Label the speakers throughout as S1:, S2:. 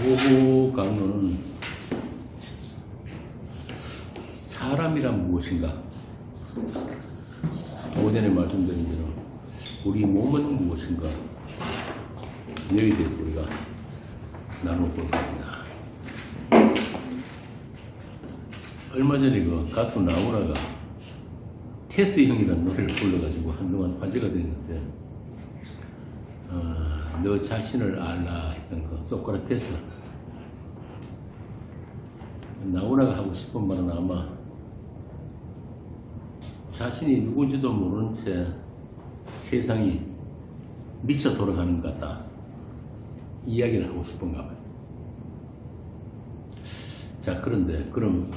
S1: 오후 강론은 사람이란 무엇인가? 오전에 말씀드린 대로 우리 몸은 무엇인가? 여기에 대해서 우리가 나눠볼 겁니다. 얼마 전에 그 가수 나훈아가 테스 형이라는 노래를 불러가지고 한동안 화제가 됐는데, 너 자신을 알라 했던 그 소크라테스. 나훈아가 하고 싶은 말은 아마 자신이 누군지도 모르는 채 세상이 미쳐 돌아가는 것 같다, 이야기를 하고 싶은가 봐요. 자, 그런데 그럼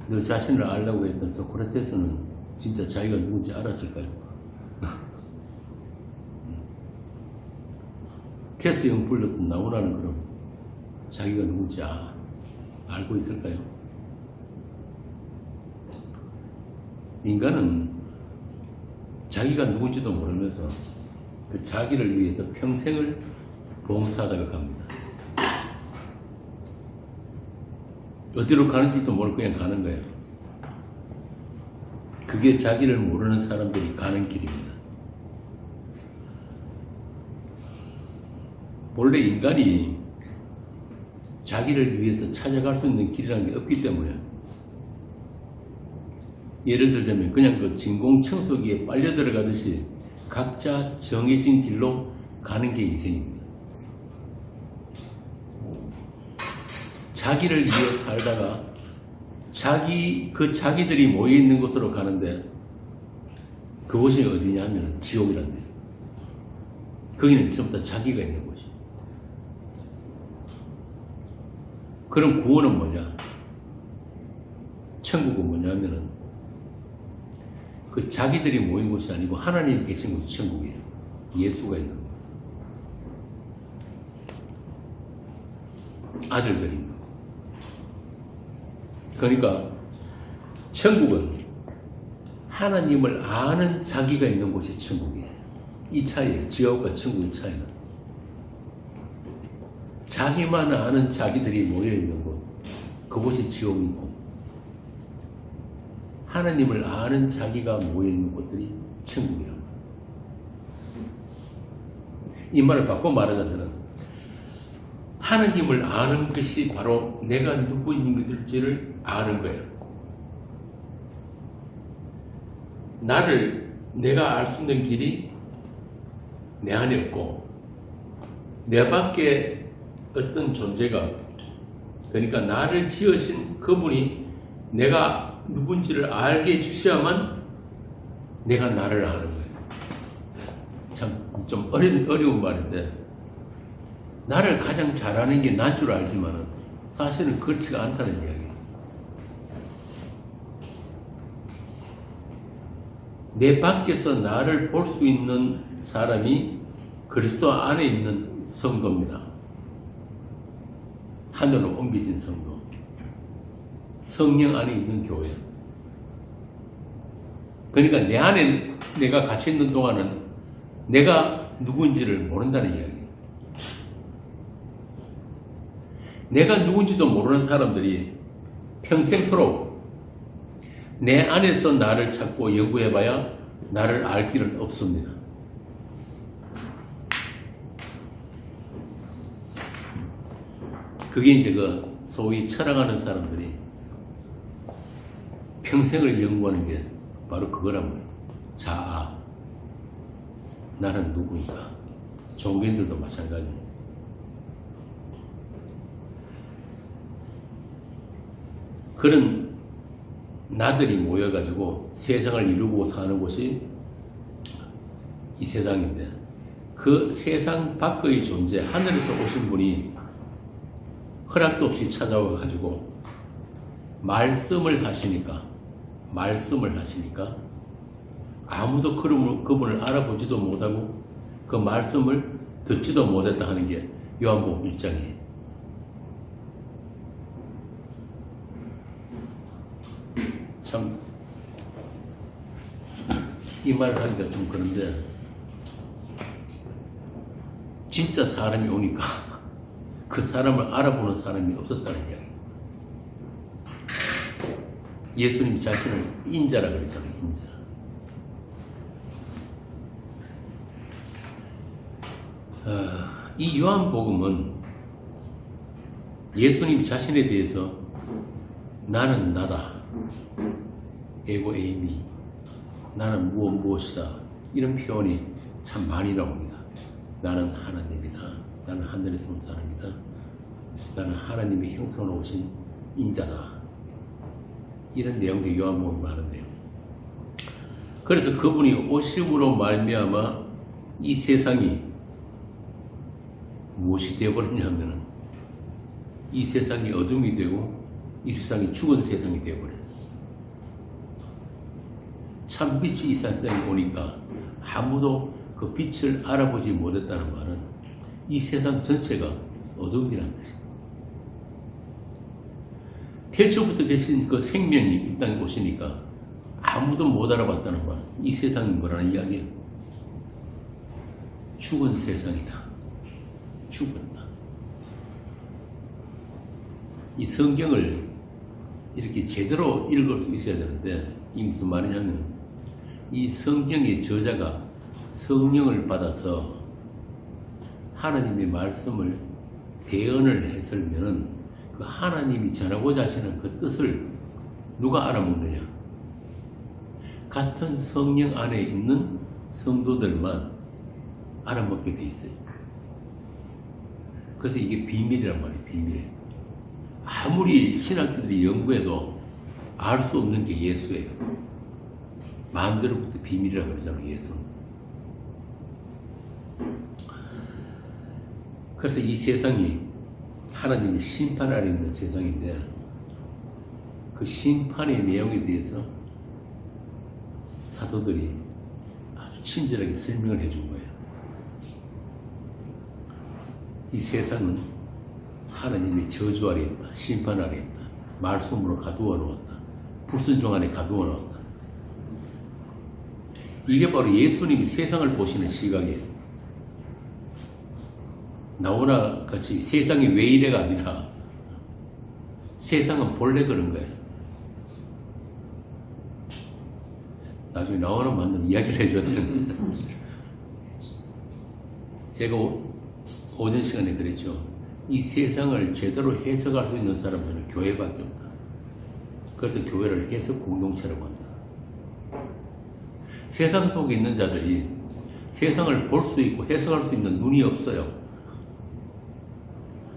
S1: 너 자신을 알라고 했던 소크라테스는 진짜 자기가 누군지 알았을까요? 테스 형 불렀던 나훈아는 그럼 자기가 누군지 알고 있을까요? 인간은 자기가 누군지도 모르면서 그 자기를 위해서 평생을 봉사하다가 갑니다. 어디로 가는지도 모르고 그냥 가는 거예요. 그게 자기를 모르는 사람들이 가는 길입니다. 원래 인간이 자기를 위해서 찾아갈 수 있는 길이라는 게 없기 때문에, 예를 들자면 그냥 그 진공청소기에 빨려 들어가듯이 각자 정해진 길로 가는 게 인생입니다. 자기를 위해 살다가 자기들이 모여 있는 곳으로 가는데, 그곳이 어디냐 하면 지옥이란데, 거기는 전부 다 자기가 있는 곳이. 그럼 구원은 뭐냐? 천국은 뭐냐 하면은 그 자기들이 모인 곳이 아니고 하나님이 계신 곳이 천국이에요. 예수가 있는 곳. 아들들이 있는 곳. 그러니까 천국은 하나님을 아는 자기가 있는 곳이 천국이에요. 이 차이에요. 지옥과 천국의 차이는. 자기만 아는 자기들이 모여있는 곳, 그곳이 지옥이고, 하나님을 아는 자기가 모여있는 곳들이 천국이라고. 이 말을 바꿔 말하자면, 하나님을 아는 것이 바로 내가 누구인지를 아는 거예요. 내가 알 수 있는 길이 내 안에 없고, 내 밖에 어떤 존재가, 그러니까 나를 지으신 그분이 내가 누군지를 알게 해주셔야만 내가 나를 아는 거예요. 참 좀 어려운 말인데, 나를 가장 잘 아는 게 난 줄 알지만 사실은 그렇지가 않다는 이야기예요. 내 밖에서 나를 볼 수 있는 사람이 그리스도 안에 있는 성도입니다. 하늘로 옮겨진 성도, 성령 안에 있는 교회. 그러니까 내 안에 내가 갇혀 있는 동안은 내가 누구인지를 모른다는 이야기예요. 내가 누군지도 모르는 사람들이 평생토록 내 안에서 나를 찾고 연구해봐야 나를 알 길은 없습니다. 그게 이제 그 소위 철학하는 사람들이 평생을 연구하는 게 바로 그거란 말이에요. 자아, 나는 누구인가. 종교인들도 마찬가지입니다. 그런 나들이 모여가지고 세상을 이루고 사는 곳이 이 세상인데, 그 세상 밖의 존재, 하늘에서 오신 분이 허락도 없이 찾아와가지고 말씀을 하시니까 아무도 그분을 알아보지도 못하고 그 말씀을 듣지도 못했다 하는 게 요한복음 1장이에요. 참 이 말을 하기가 좀 그런데, 진짜 사람이 오니까 그 사람을 알아보는 사람이 없었다는 이야기. 예수님 자신을 인자라 그랬잖아요. 인자. 이 요한복음은 예수님 자신에 대해서 나는 나다, 에고 에이미, 나는 무엇이다, 이런 표현이 참 많이 나옵니다. 나는 하나님이다, 나는 하늘에서 온 사람이다, 나는 하나님의 형성으로 오신 인자다, 이런 내용들이 요한복음에 많은데요. 그래서 그분이 오심으로 말미암아 이 세상이 무엇이 되어버렸냐면은 이 세상이 어둠이 되고 이 세상이 죽은 세상이 되어버렸어. 참 빛이 이 세상에 오니까 아무도 그 빛을 알아보지 못했다는 말은 이 세상 전체가 어둠이라는 뜻입니다. 태초부터 계신 그 생명이 이 땅에 오시니까 아무도 못 알아봤다는 말, 이 세상이 뭐라는 이야기예요? 죽은 세상이다. 죽었다. 이 성경을 이렇게 제대로 읽을 수 있어야 되는데, 이게 무슨 말이냐면, 이 성경의 저자가 성령을 받아서 하나님의 말씀을 대언을 했으면은 그 하나님이 전하고자 하시는 그 뜻을 누가 알아먹느냐? 같은 성령 안에 있는 성도들만 알아먹게 돼 있어요. 그래서 이게 비밀이란 말이에요. 비밀. 아무리 신학자들이 연구해도 알 수 없는 게 예수예요. 마음대로부터 비밀이라고 그러잖아요. 예수는. 그래서 이 세상이 하나님의 심판 아래 있는 세상인데, 그 심판의 내용에 대해서 사도들이 아주 친절하게 설명을 해준 거예요. 이 세상은 하나님의 저주 아래 있다, 심판 아래 있다, 말씀으로 가두어 놓았다, 불순종 안에 가두어 놓았다. 이게 바로 예수님이 세상을 보시는 시각이에요. 나오나 같이 세상이 왜 이래가 아니라 세상은 본래 그런 거예요. 나중에 나오나 만나면 이야기를 해줘야 되는데 제가 오전 시간에 그랬죠. 이 세상을 제대로 해석할 수 있는 사람들은 교회밖에 없다. 그래서 교회를 해석 공동체라고 한다. 세상 속에 있는 자들이 세상을 볼 수 있고 해석할 수 있는 눈이 없어요.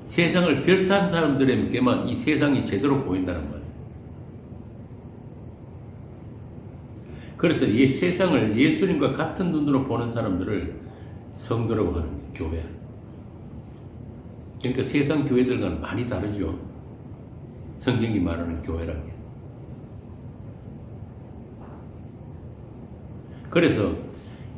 S1: 세상을 별사한 사람들에게만 이 세상이 제대로 보인다는 거예요. 그래서 이 세상을 예수님과 같은 눈으로 보는 사람들을 성도라고 하는 거예요. 교회. 그러니까 세상 교회들과는 많이 다르죠. 성경이 말하는 교회라는 게. 그래서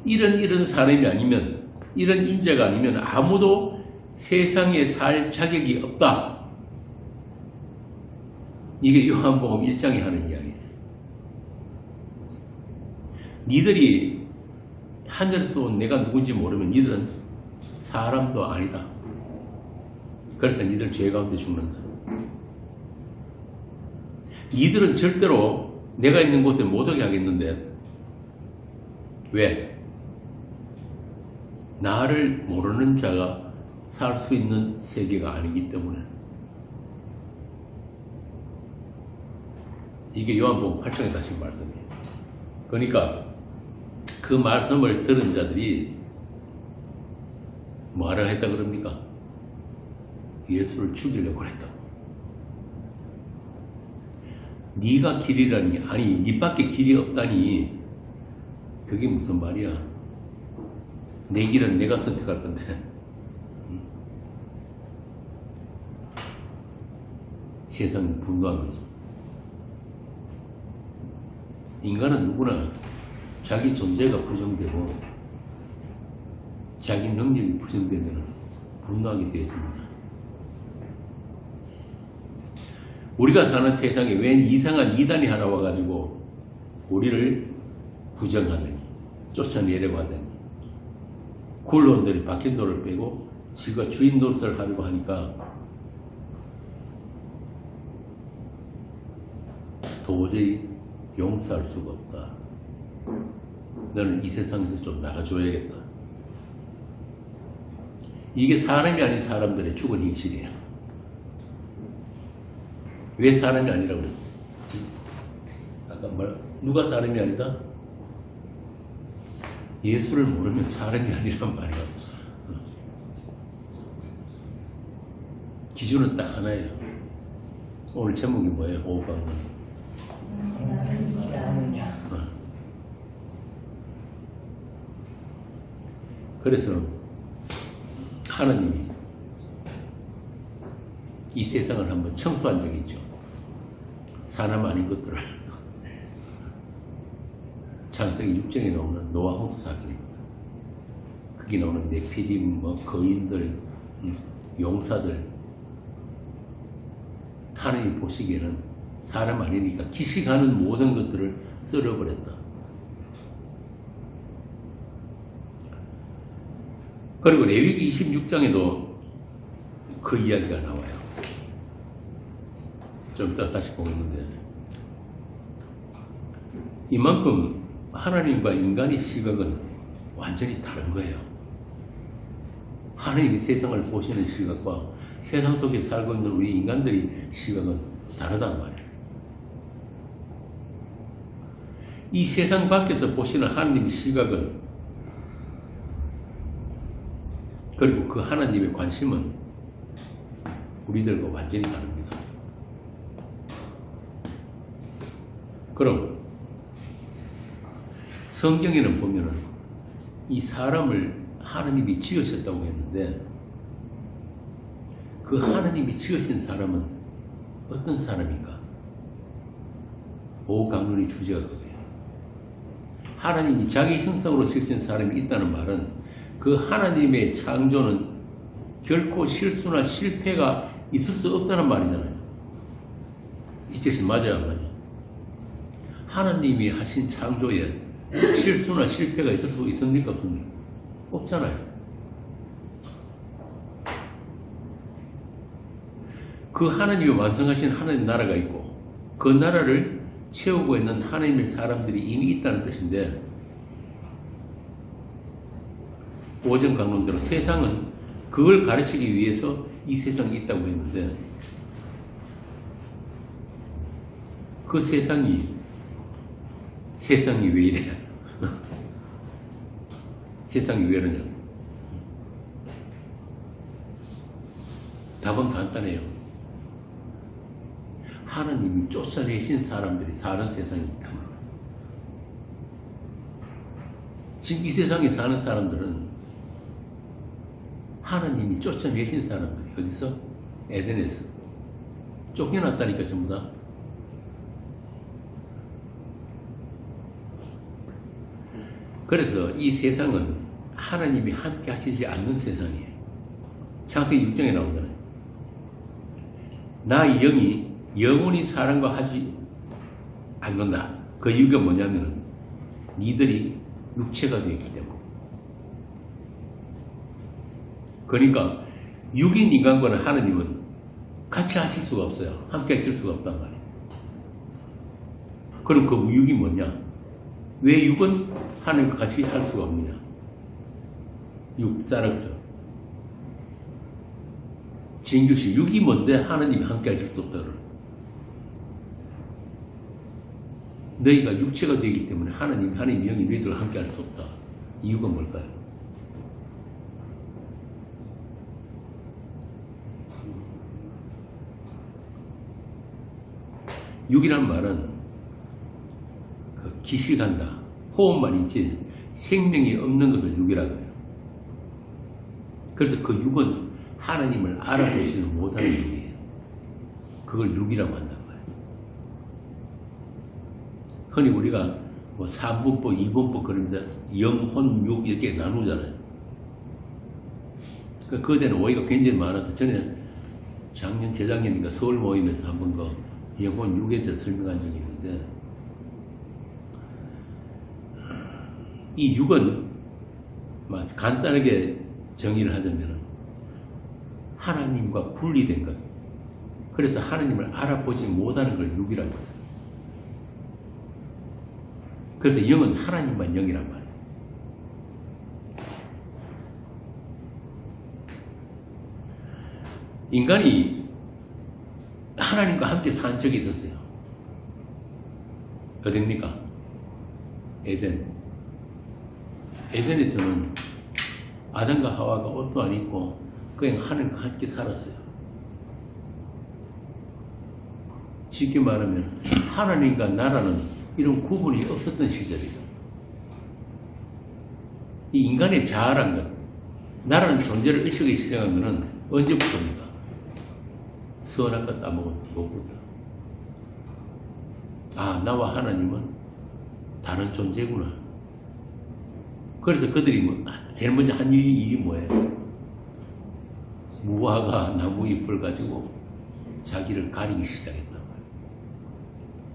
S1: 이런 사람이 아니면, 이런 인자가 아니면 아무도 세상에 살 자격이 없다. 이게 요한복음 1장에 하는 이야기예요. 니들이 하늘에서 온 내가 누군지 모르면 니들은 사람도 아니다. 그래서 니들 죄 가운데 죽는다. 니들은 절대로 내가 있는 곳에 못 오게 하겠는데, 왜? 나를 모르는 자가 살 수 있는 세계가 아니기 때문에. 이게 요한복음 8장에 다시 말씀이에요. 그러니까 그 말씀을 들은 자들이 뭐하라 했다 그럽니까? 예수를 죽이려고 했다고. 네가 길이라니, 아니 네 밖에 길이 없다니, 그게 무슨 말이야? 내 길은 내가 선택할 건데. 세상은 분노한 거죠. 인간은 누구나 자기 존재가 부정되고 자기 능력이 부정되면 분노하게 되어 있습니다. 우리가 사는 세상에 웬 이상한 이단이 하나 와가지고 우리를 부정하더니 쫓아내려고 하더니 굴러온들이 박힌 돌을 빼고 지가 주인 노릇을 하려고 하니까 도저히 용서할 수가 없다. 너는 이 세상에서 좀 나가줘야겠다. 이게 사람이 아닌 사람들의 죽은 행실이야. 왜 사람이 아니라고 그랬어? 아까 누가 사람이 아니다? 예수를 모르면 사람이 아니란 말이야. 기준은 딱 하나예요. 오늘 제목이 뭐예요? 오강론. 그래서 하나님이 이 세상을 한번 청소한 적이 있죠. 사람 아닌 것들을. 창세기 6장에 나오는 노아 홍수 사건입니다. 거기 나오는 네피림, 거인들, 용사들. 하나님이 보시기에는 사람 아니니까 기식하는 모든 것들을 쓸어버렸다. 그리고 레위기 26장에도 그 이야기가 나와요. 좀 이따 다시 보겠는데, 이만큼 하나님과 인간의 시각은 완전히 다른 거예요. 하나님이 세상을 보시는 시각과 세상 속에 살고 있는 우리 인간들의 시각은 다르단 말이에요. 이 세상 밖에서 보시는 하나님의 시각은, 그리고 그 하나님의 관심은 우리들과 완전히 다릅니다. 그럼 성경에는 보면은 이 사람을 하나님이 지으셨다고 했는데, 그 하나님이 지으신 사람은 어떤 사람인가? 오강론의 주제가 그거예요. 하나님이 자기 형상으로 지으신 사람이 있다는 말은 그 하나님의 창조는 결코 실수나 실패가 있을 수 없다는 말이잖아요. 이 뜻이 맞아요, 안 맞아요? 하나님이 하신 창조에 실수나 실패가 있을 수 있습니까? 없습니까? 없잖아요. 그 하나님이 완성하신 하나님 나라가 있고, 그 나라를 채우고 있는 하나님의 사람들이 이미 있다는 뜻인데, 오전 강론대로 세상은 그걸 가르치기 위해서 이 세상이 있다고 했는데, 그 세상이 왜 이래? 세상이 왜 이러냐? 답은 간단해요. 하나님이 쫓아내신 사람들이 사는 세상이 있다. 지금 이 세상에 사는 사람들은 하나님이 쫓아내신 사람들이 어디서? 에덴에서 쫓겨났다니까 전부 다. 그래서 이 세상은 하나님이 함께 하시지 않는 세상이에요. 창세기 6장에 나오잖아요. 나 영이 영원히 사람과 하지 않는다. 그 이유가 뭐냐면은 니들이 육체가 되었기 때문에. 그러니까 육인 인간과는 하나님은 같이 하실 수가 없어요. 함께 하실 수가 없단 말이에요. 그럼 그 육이 뭐냐? 왜 육은 하나님과 같이 할 수가 없느냐? 육사력서 진규시 육이 뭔데 하나님이 함께 하실 수 없다. 너희가 육체가 되기 때문에 하나님 영이 너희들과 함께 할 수 없다. 이유가 뭘까요? 육이란 말은 그 기식한다, 호흡만 있지 생명이 없는 것을 육이라고 해요. 그래서 그 육은 하나님을 알아보지는 못하는 육이에요. 그걸 육이라고 한단 말이에요. 흔히 우리가 뭐 3분법, 2분법 그러면서 영혼, 육 이렇게 나누잖아요. 그에 대한 오해가 굉장히 많아서 전에 작년, 재작년인가 서울 모임에서 한번 그 영혼, 육에 대해서 설명한 적이 있는데, 이 육은 간단하게 정의를 하자면 하나님과 분리된 것. 그래서 하나님을 알아보지 못하는 걸 육이란 거예요. 그래서 영은 하나님만 영이란 말이에요. 인간이 하나님과 함께 산 적이 있었어요. 어딥니까? 에덴. 에덴에서는 아담과 하와가 옷도 안 입고 그냥 하나님과 함께 살았어요. 쉽게 말하면 하나님과 나라는 이런 구분이 없었던 시절이죠. 이 인간의 자아란 것, 나라는 존재를 의식하기 시작한 것은 언제부터입니까? 선한 것 따먹었부터. 아, 나와 하나님은 다른 존재구나. 그래서 그들이 제일 먼저 한 일이 뭐예요? 무화과 나무 잎을 가지고 자기를 가리기 시작했단 말이에요.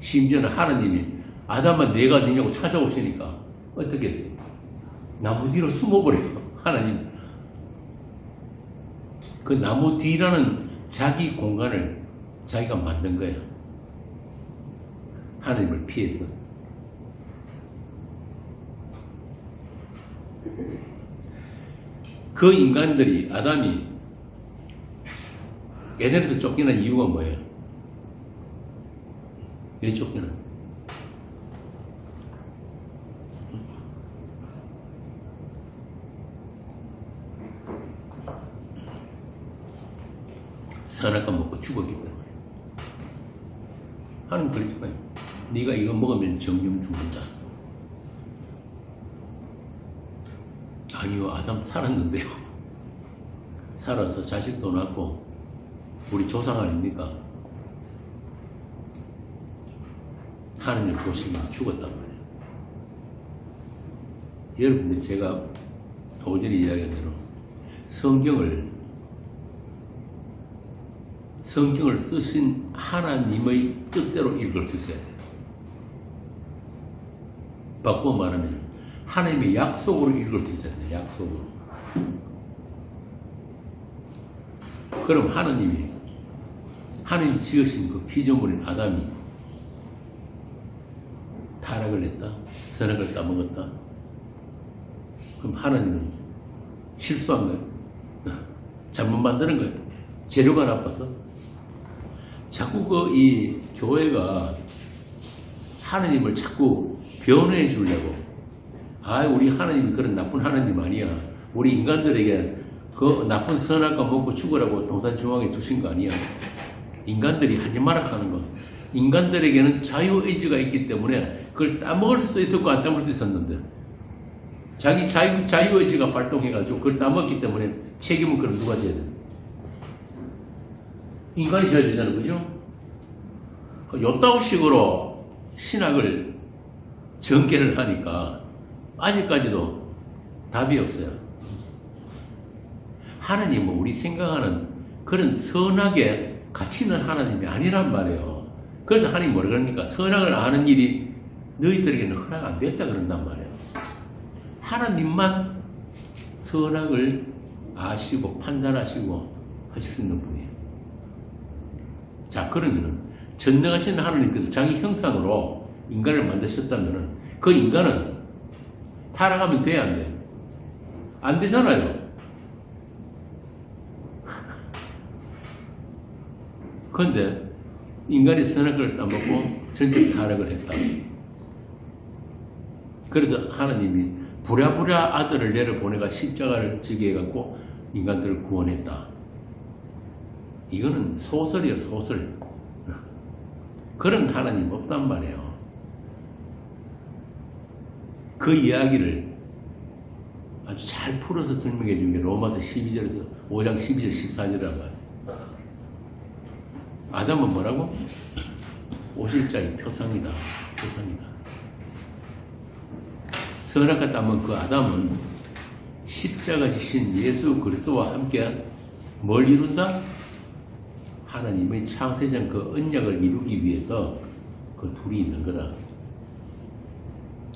S1: 심지어는 하나님이 아담아 내가 어디냐고 찾아오시니까 어떻게 했어요? 나무 뒤로 숨어버려요. 하나님. 그 나무 뒤라는 자기 공간을 자기가 만든 거예요. 하나님을 피해서. 그 인간들이, 아담이 에덴에서 쫓기는 이유가 뭐예요? 왜 쫓기는? 선악과 먹고 죽었기 때문에. 하나님 그랬잖아요. 네가 이거 먹으면 정령 죽는다. 아니요, 아담 살았는데요. 살아서 자식도 낳고 우리 조상 아닙니까? 하나님 보시면 죽었단 말이에요. 여러분들, 제가 도저히 이야기한 대로 성경을 쓰신 하나님의 뜻대로 읽어주셔야 돼요. 바꿔 말하면 하나님의 약속으로 읽어주셔야 돼요. 약속으로. 그럼 하나님 지으신 그 피조물인 아담이 타락을 했다? 선악을 따먹었다? 그럼 하나님은 실수한 거예요? 잘못 만드는 거예요? 재료가 나빠서? 자꾸 이 교회가 하나님을 자꾸 변호해 주려고, 우리 하나님이 그런 나쁜 하나님 아니야. 우리 인간들에게 그 나쁜 선악과 먹고 죽으라고 동산 중앙에 두신 거 아니야. 인간들이 하지 마라 하는 거. 인간들에게는 자유의지가 있기 때문에 그걸 따먹을 수도 있었고 안 따먹을 수 있었는데, 자기 자유의지가 발동해가지고 그걸 따먹기 때문에 책임은 그럼 누가 져야 돼? 인간이 져야 되잖아요. 그죠? 요따구 식으로 신학을 전개를 하니까 아직까지도 답이 없어요. 하나님은 우리 생각하는 그런 선악에 갇히는 하나님이 아니란 말이에요. 그래서 하나님이 뭐라 그럽니까? 선악을 아는 일이 너희들에게는 허락 안 됐다 그런단 말이에요. 하나님만 선악을 아시고 판단하시고 하실 수 있는 분이에요. 자, 그러면은 전능하신 하나님께서 자기 형상으로 인간을 만드셨다면은 그 인간은 타락하면 돼야 안 돼요? 안 되잖아요. 그런데 인간이 선악을 따먹고 전적 타락을 했다. 그래서 하나님이 부랴부랴 아들을 내려보내가 십자가를 지게 해갖고 인간들을 구원했다. 이거는 소설이에요, 소설. 그런 하나님 없단 말이에요. 그 이야기를 아주 잘 풀어서 설명해 준 게 로마서 12절에서 5장 12절 14절이란 말이에요. 아담은 뭐라고? 오실 자의 표상이다. 표상이다. 선악과 따먹은 그 아담은 십자가 지신 예수 그리스도와 함께 뭘 이룬다? 하나님의 창세전 그 언약을 이루기 위해서 그 둘이 있는 거다.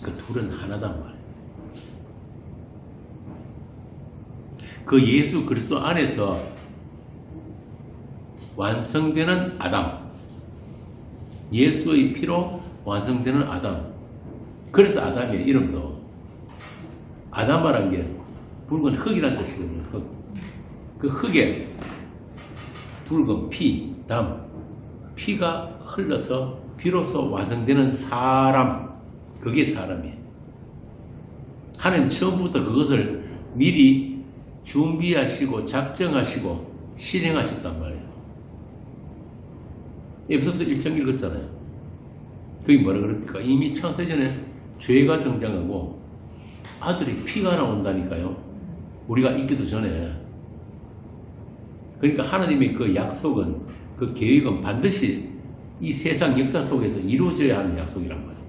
S1: 그 둘은 하나단 말이에요. 그 예수 그리스도 안에서 완성되는 아담. 예수의 피로 완성되는 아담. 그래서 아담의 이름도 아담아란 게 붉은 흙이란 뜻이거든요. 흙. 그 흙에 붉은 피, 담, 피가 흘러서 비로소 완성되는 사람. 그게 사람이에요. 하나님 처음부터 그것을 미리 준비하시고 작정하시고 실행하셨단 말이에요. 에베소서 1장 읽었잖아요. 그게 뭐라 그럽니까? 이미 창세전에 죄가 등장하고 아들이 피가 나온다니까요. 우리가 있기도 전에. 그러니까 하나님의 그 약속은, 그 계획은 반드시 이 세상 역사 속에서 이루어져야 하는 약속이란 말이에요.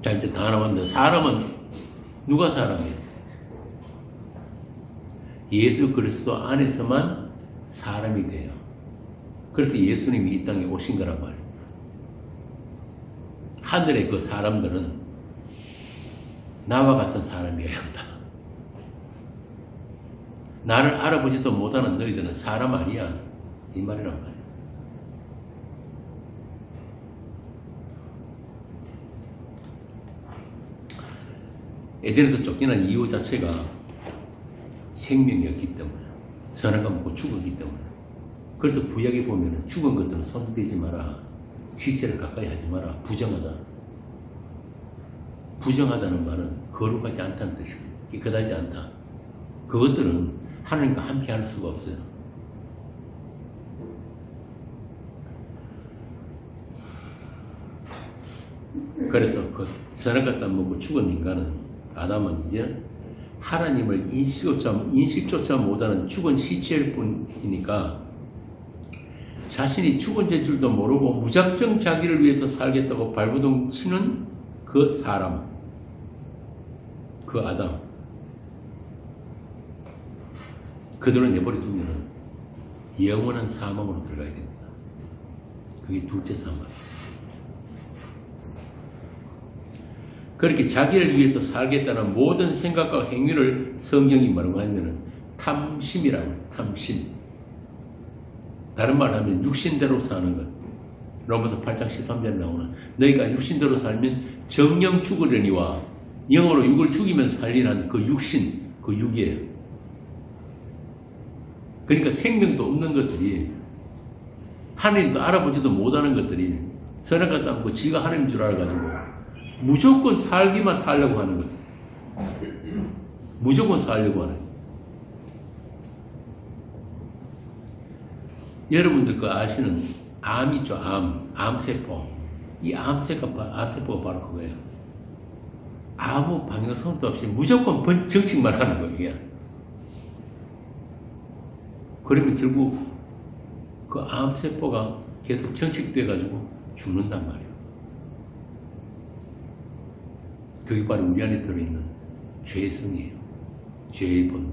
S1: 자, 이제 다 나왔는데, 사람은 누가 사람이에요? 예수 그리스도 안에서만 사람이 돼요. 그래서 예수님이 이 땅에 오신 거란 말이에요. 하늘의 그 사람들은 나와 같은 사람이어야 한다. 나를 알아보지도 못하는 너희들은 사람 아니야. 이 말이란 말이에요. 에덴에서 쫓겨난 이유 자체가 생명이었기 때문에, 선악과 먹고 죽었기 때문에. 그래서 구약에 보면 죽은 것들은 손대지 마라, 식재를 가까이 하지 마라, 부정하다. 부정하다는 말은 거룩하지 않다는 뜻이거든요. 깨끗하지 않다. 그것들은 하나님과 함께 할 수가 없어요. 그래서 그 선악과 땅 먹고 죽은 인간은, 아담은 이제 하나님을 인식조차 못하는 죽은 시체일 뿐이니까 자신이 죽은 줄도 모르고 무작정 자기를 위해서 살겠다고 발버둥 치는 그 사람, 그 아담, 그들을 내버려 두면 영원한 사망으로 들어가야 됩니다. 그게 둘째 사망. 그렇게 자기를 위해서 살겠다는 모든 생각과 행위를 성경이 뭐라고 하냐면 탐심이라고 해요. 탐심. 다른 말로 하면 육신대로 사는 것. 로마서 8장 13절에 나오는, 너희가 육신대로 살면 정령 죽으려니와 영으로 육을 죽이면 살리라는 그 육신, 그 육이에요. 그러니까 생명도 없는 것들이, 하나님도 알아보지도 못하는 것들이 선악과 땅 지가 하나님인 줄 알아가지고 무조건 살기만 살려고 하는 거죠. 무조건 살려고 하는 거예요. 여러분들 그 아시는 암 있죠? 암세포. 이 암세포가 바로 그거예요. 아무 방향성도 없이 무조건 정식만 하는 거예요. 이게. 그러면 결국 그 암세포가 계속 정식돼가지고 죽는단 말이에요. 그게 바로 우리 안에 들어있는 죄성이에요. 죄의 본능.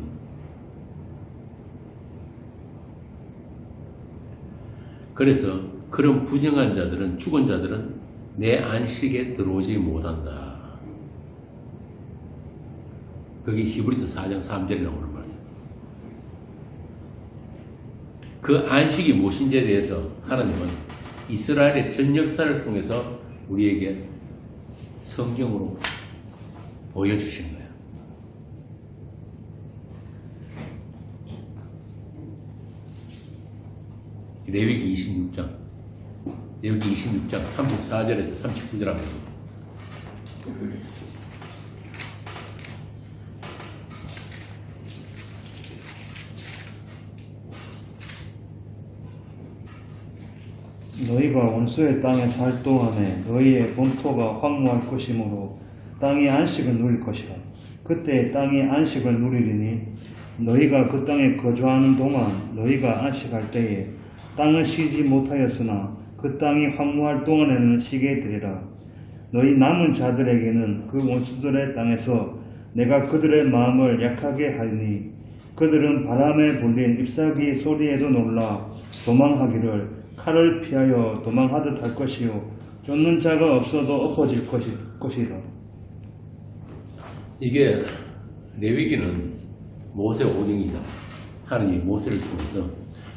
S1: 그래서 그런 부정한 자들은, 죽은 자들은 내 안식에 들어오지 못한다. 그게 히브리서 4장 3절에 나오는 말씀. 그 안식이 무엇인지에 대해서 하나님은 이스라엘의 전 역사를 통해서 우리에게 성경으로 보여주신 거예요. 레위기 26장 34절에서 39절 합니다.
S2: 너희가 원수의 땅에 살 동안에 너희의 본토가 황무할 것이므로 땅의 안식을 누릴 것이라. 그때 땅의 안식을 누리리니 너희가 그 땅에 거주하는 동안 너희가 안식할 때에 땅을 쉬지 못하였으나 그 땅이 황무할 동안에는 쉬게 되리라. 너희 남은 자들에게는 그 원수들의 땅에서 내가 그들의 마음을 약하게 하리니 그들은 바람에 불린 잎사귀 소리에도 놀라 도망하기를 칼을 피하여 도망하듯 할 것이요 쫓는 자가 없어도 엎어질 것이라.
S1: 이게 레위기는 모세 오경이다. 하나님이 모세를 통해서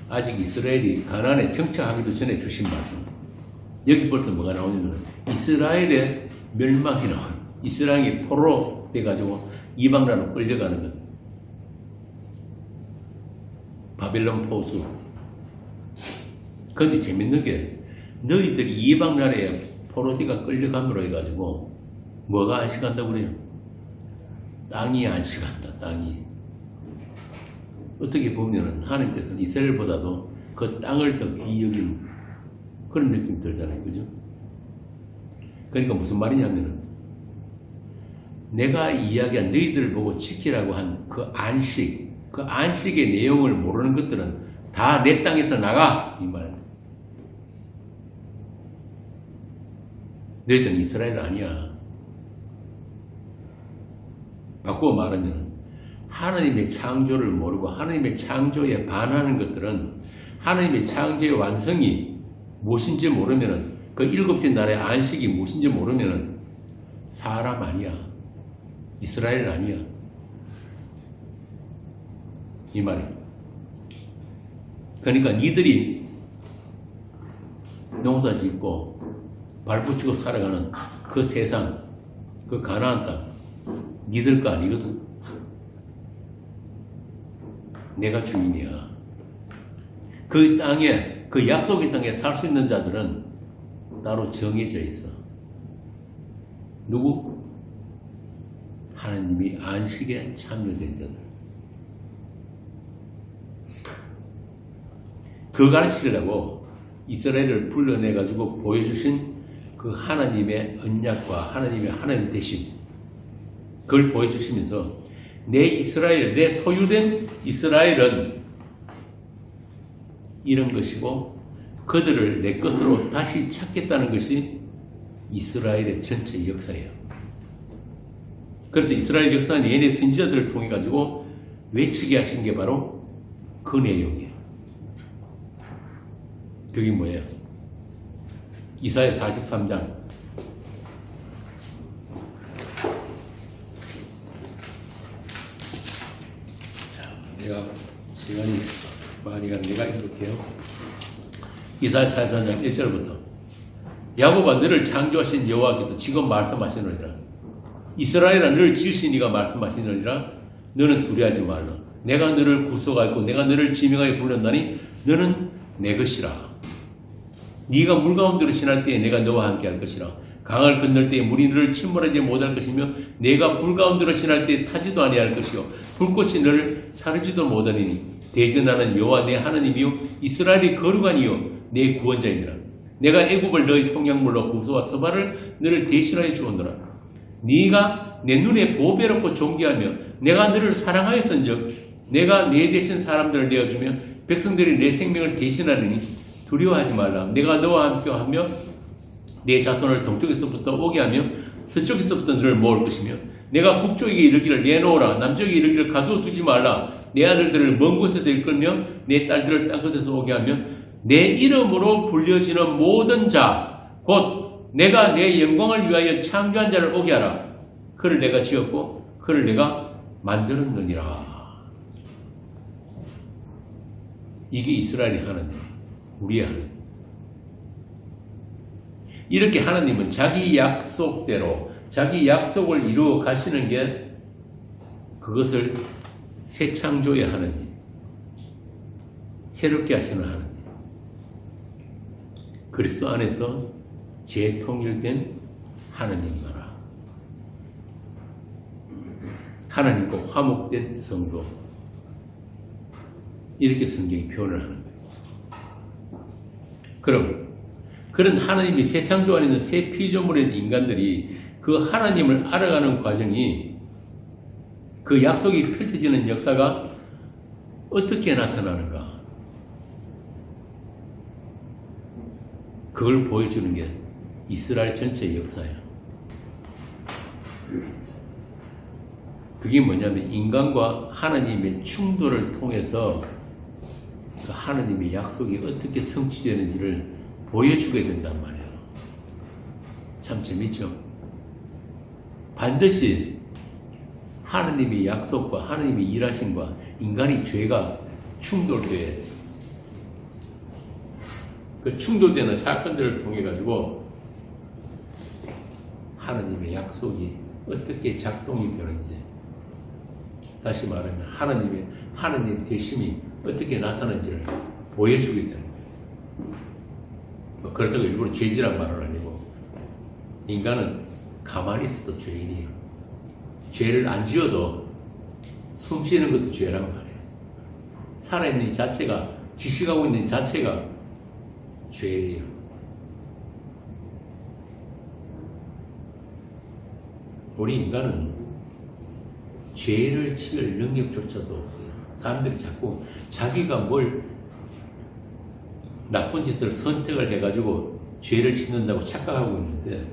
S1: 아직 이스라엘이 가나안에 정착하기도 전에 주신 말씀. 여기 벌써 뭐가 나오냐면 이스라엘의 멸망이 나와요. 이스라엘이 포로로 돼가지고 이방 나라로 끌려가는 것. 바벨론 포수. 그런데 재밌는 게 너희들이 이방 나라에 포로디가 끌려감으로 해가지고 뭐가 안식한다고 그래요? 땅이 안식한다. 땅이. 어떻게 보면은 하나님께서는 이스라엘보다도 그 땅을 더 귀히 여기는 그런 느낌이 들잖아요. 그죠? 그러니까 무슨 말이냐면은 내가 이야기한 너희들을 보고 지키라고 한 그 안식, 그 안식의 내용을 모르는 것들은 다 내 땅에서 나가! 이 말. 너희들은 이스라엘 아니야. 바꾸어 말하면 하나님의 창조를 모르고 하나님의 창조에 반하는 것들은 하나님의 창조의 완성이 무엇인지 모르면은 그 일곱째 나라의 안식이 무엇인지 모르면은 사람 아니야. 이스라엘 아니야. 이 말이야. 그러니까 니들이 농사 짓고 발붙이고 살아가는 그 세상, 그 가나안 땅, 니들 거 아니거든. 내가 주인이야. 그 땅에, 그 약속의 땅에 살 수 있는 자들은 따로 정해져 있어. 누구? 하나님이 안식에 참여된 자들. 그 가르치려고 이스라엘을 불러내가지고 보여주신 그 하나님의 언약과 하나님 대신 그걸 보여주시면서 내 이스라엘, 내 소유된 이스라엘은 이런 것이고 그들을 내 것으로 다시 찾겠다는 것이 이스라엘의 전체 역사예요. 그래서 이스라엘 역사는 얘네 선지자들을 통해 가지고 외치게 하신 게 바로 그 내용이에요. 그게 뭐예요? 이사야 43장. 자, 내가 시간이 많이 가는 내가 읽을게요. 이사야 43장 1절부터 야곱아 너를 창조하신 여호와께서 지금 말씀하시느니라. 이스라엘아 너를 지으신 이가 말씀하시느니라. 너는 두려워하지 말라. 내가 너를 구속하였고 내가 너를 지명하여 부른다니 너는 내 것이라. 네가 물 가운데로 지날 때에 내가 너와 함께 할 것이라. 강을 건널 때에 물이 너를 침몰하지 못할 것이며 내가 불 가운데로 지날 때에 타지도 아니할 것이요 불꽃이 너를 사르지도 못하리니 대전하는 여호와 내 하나님이요 이스라엘의 거룩한 이요 내 구원자이니라. 내가 애굽을 너희 통약물로 구소와 서발을 너를 대신하여 주었노라. 네가 내 눈에 보배롭고 존귀하며 내가 너를 사랑하였은즉 내가 내 대신 사람들을 내어주며 백성들이 내 생명을 대신하리니 두려워하지 말라. 내가 너와 함께하며 내 자손을 동쪽에서부터 오게 하며 서쪽에서부터 너를 모을 것이며 내가 북쪽에게 이르기를 내놓으라. 남쪽에 이르기를 가두어두지 말라. 내 아들들을 먼 곳에서 이끌며 내 딸들을 땅끝에서 오게 하며 내 이름으로 불려지는 모든 자 곧 내가 내 영광을 위하여 창조한 자를 오게 하라. 그를 내가 지었고 그를 내가 만들었느니라. 이게 이스라엘이 하는 우리의 하나님. 이렇게 하나님은 자기 약속대로 자기 약속을 이루어 가시는 게 그것을 새 창조의 하나님, 새롭게 하시는 하나님, 그리스도 안에서 재통일된 하나님 나라, 하나님과 화목된 성도, 이렇게 성경이 표현을 하는 거예요. 그럼 그런 하나님이 새 창조 안에 있는 새 피조물의 인간들이 그 하나님을 알아가는 과정이 그 약속이 펼쳐지는 역사가 어떻게 나타나는가? 그걸 보여주는 게 이스라엘 전체의 역사예요. 그게 뭐냐면 인간과 하나님의 충돌을 통해서 그 하나님의 약속이 어떻게 성취되는지를 보여주게 된단 말이에요. 참 재밌죠? 반드시 하나님의 약속과 하나님의 일하심과 인간의 죄가 충돌돼야 돼. 그 충돌되는 사건들을 통해 가지고 하나님의 약속이 어떻게 작동이 되는지, 다시 말하면 하나님 대심이 어떻게 나타나는지를 보여주기 때문에. 뭐 그렇다고 일부러 죄지란 말은 아니고, 인간은 가만히 있어도 죄인이에요. 죄를 안 지어도 숨 쉬는 것도 죄라고 말해요. 살아있는 자체가, 지식하고 있는 자체가 죄예요. 우리 인간은 죄를 지을 능력조차도 없어요. 사람들이 자꾸 자기가 뭘 나쁜 짓을 선택을 해가지고 죄를 짓는다고 착각하고 있는데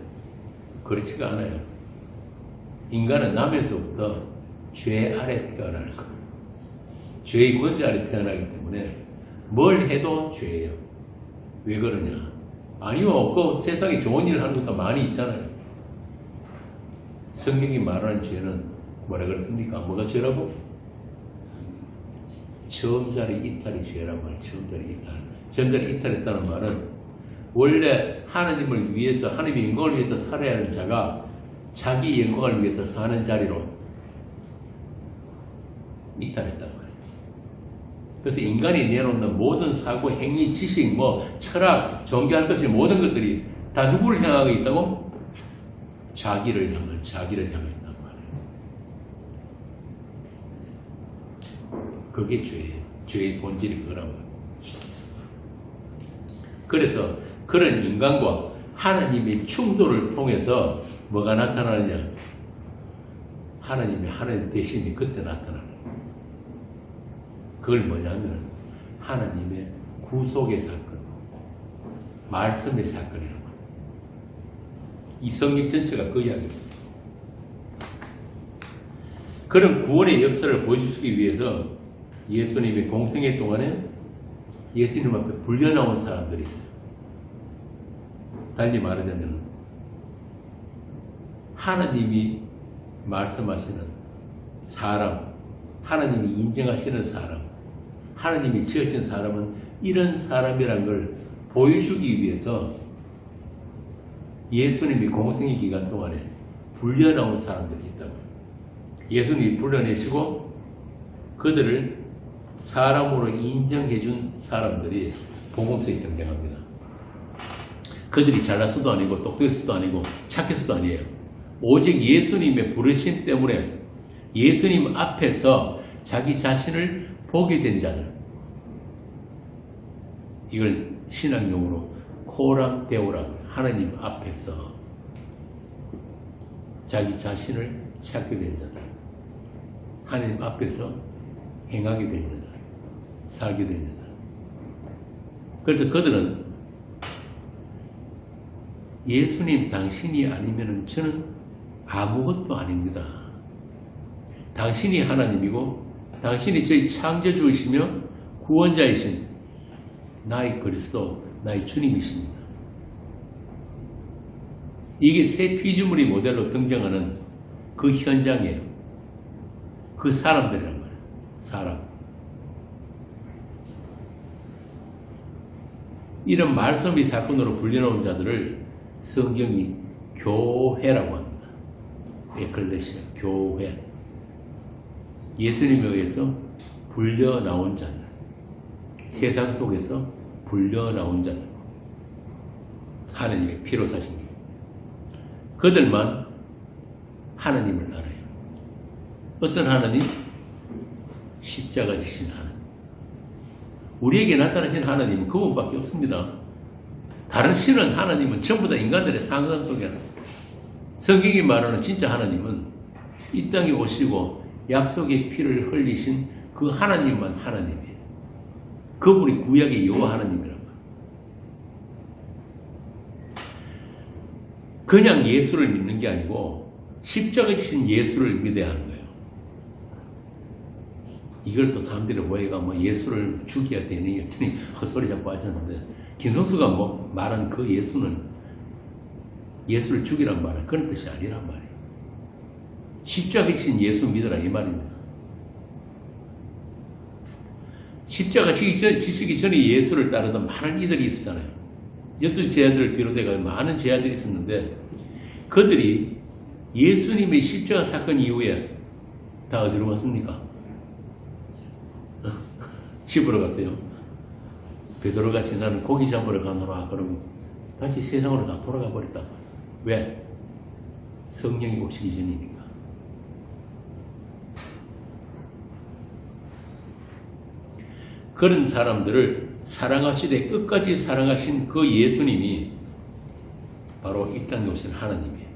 S1: 그렇지가 않아요. 인간은 나면서부터 죄 아래 태어나는 거예요. 죄의 권세 아래 태어나기 때문에 뭘 해도 죄예요. 왜 그러냐? 아니요, 그 세상에 좋은 일을 하는 것도 많이 있잖아요. 성경이 말하는 죄는 뭐라 그랬습니까? 뭐가 죄라고? 처음자리 이탈이 죄란 말이에요. 처음자리 이탈. 처음자리 이탈했다는 말은 원래 하나님을 위해서, 하나님의 영광을 위해서 살아야 하는 자가 자기 영광을 위해서 사는 자리로 이탈했단 말이에요. 그래서 인간이 내놓는 모든 사고, 행위, 지식, 철학, 종교할 것이 모든 것들이 다 누구를 향하고 있다고? 자기를 향했단 말이에요. 그게 죄예요. 죄의 본질이 그거란 말이에요. 그래서 그런 인간과 하나님의 충돌을 통해서 뭐가 나타나느냐? 하나님 대신이 그때 나타나는 거예요. 그걸 뭐냐면 하나님의 구속의 사건, 말씀의 사건이라고 합니다. 이 성경 전체가 그 이야기입니다. 그런 구원의 역사를 보여주기 위해서 예수님의 공생애 동안에 예수님 앞에 불려나온 사람들이 있어요. 달리 말하자면 하나님이 말씀하시는 사람, 하나님이 인정하시는 사람, 하나님이 지으신 사람은 이런 사람이라는 걸 보여주기 위해서 예수님이 공생의 기간 동안에 불려나온 사람들이 있다고. 예수님이 불려내시고 그들을 사람으로 인정해준 사람들이 복음서에 등장합니다. 그들이 잘나서도 아니고 똑똑해서도 아니고 착해서도 아니에요. 오직 예수님의 부르심 때문에 예수님 앞에서 자기 자신을 보게 된 자들. 이걸 신학용어로 코랑 배우랑, 하나님 앞에서 자기 자신을 찾게 된 자들. 하나님 앞에서 행하게 된 자들. 살게 된 자들. 그래서 그들은 예수님 당신이 아니면 저는 아무것도 아닙니다. 당신이 하나님이고 당신이 저희 창조주이시며 구원자이신 나의 그리스도, 나의 주님이십니다. 이게 새 피조물이 모델로 등장하는 그 현장이에요. 그 사람들이란 말이에요. 사람. 이런 말씀의 사건으로 불려놓은 자들을 성경이 교회라고 합니다. 에클레시아, 교회. 예수님에 의해서 불려나온 자들. 세상 속에서 불려나온 자들. 하나님의 피로 사신 게. 그들만 하나님을 알아요. 어떤 하나님? 십자가 지신 하나님. 우리에게 나타나신 하나님은 그분밖에 없습니다. 다른 신은 하나님은 전부 다 인간들의 상상 속에 성경이 말하는 진짜 하나님은 이 땅에 오시고 약속의 피를 흘리신 그 하나님만 하나님이에요. 그분이 구약의 여호와 하나님이란 말이에요. 그냥 예수를 믿는 게 아니고 십자가에 지신 예수를 믿어야 하는 거예요. 이걸 또 사람들이 오해가 예수를 죽여야 되니 했더니 헛소리 자꾸 하셨는데 김성수가 말한 그 예수는 예수를 죽이란 말은 그런 뜻이 아니란 말이에요. 십자가에 지신 예수 믿으라 이 말입니다. 십자가 지시기 전에 예수를 따르던 많은 이들이 있었잖아요. 12제자들 비롯해서 많은 제자들이 있었는데 그들이 예수님의 십자가 사건 이후에 다 어디로 갔습니까? 집으로 갔어요. 베드로 같이 나는 고기 잡으러 가노라 그러면 다시 세상으로 다 돌아가 버렸다. 왜? 성령이 오시기 전이니까. 그런 사람들을 사랑하시되 끝까지 사랑하신 그 예수님이 바로 이 땅에 오신 하나님이에요.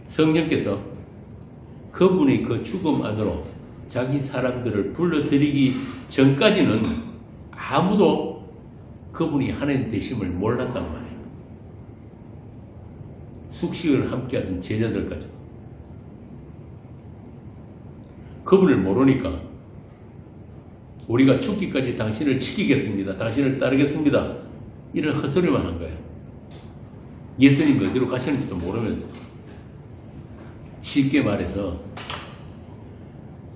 S1: 성령께서 그분의 그 죽음 안으로 자기 사람들을 불러들이기 전까지는 아무도 그분이 하나님 되심을 몰랐단 말이에요. 숙식을 함께하던 제자들까지. 그분을 모르니까 우리가 죽기까지 당신을 지키겠습니다. 당신을 따르겠습니다. 이런 헛소리만 한 거예요. 예수님이 어디로 가시는지도 모르면서. 쉽게 말해서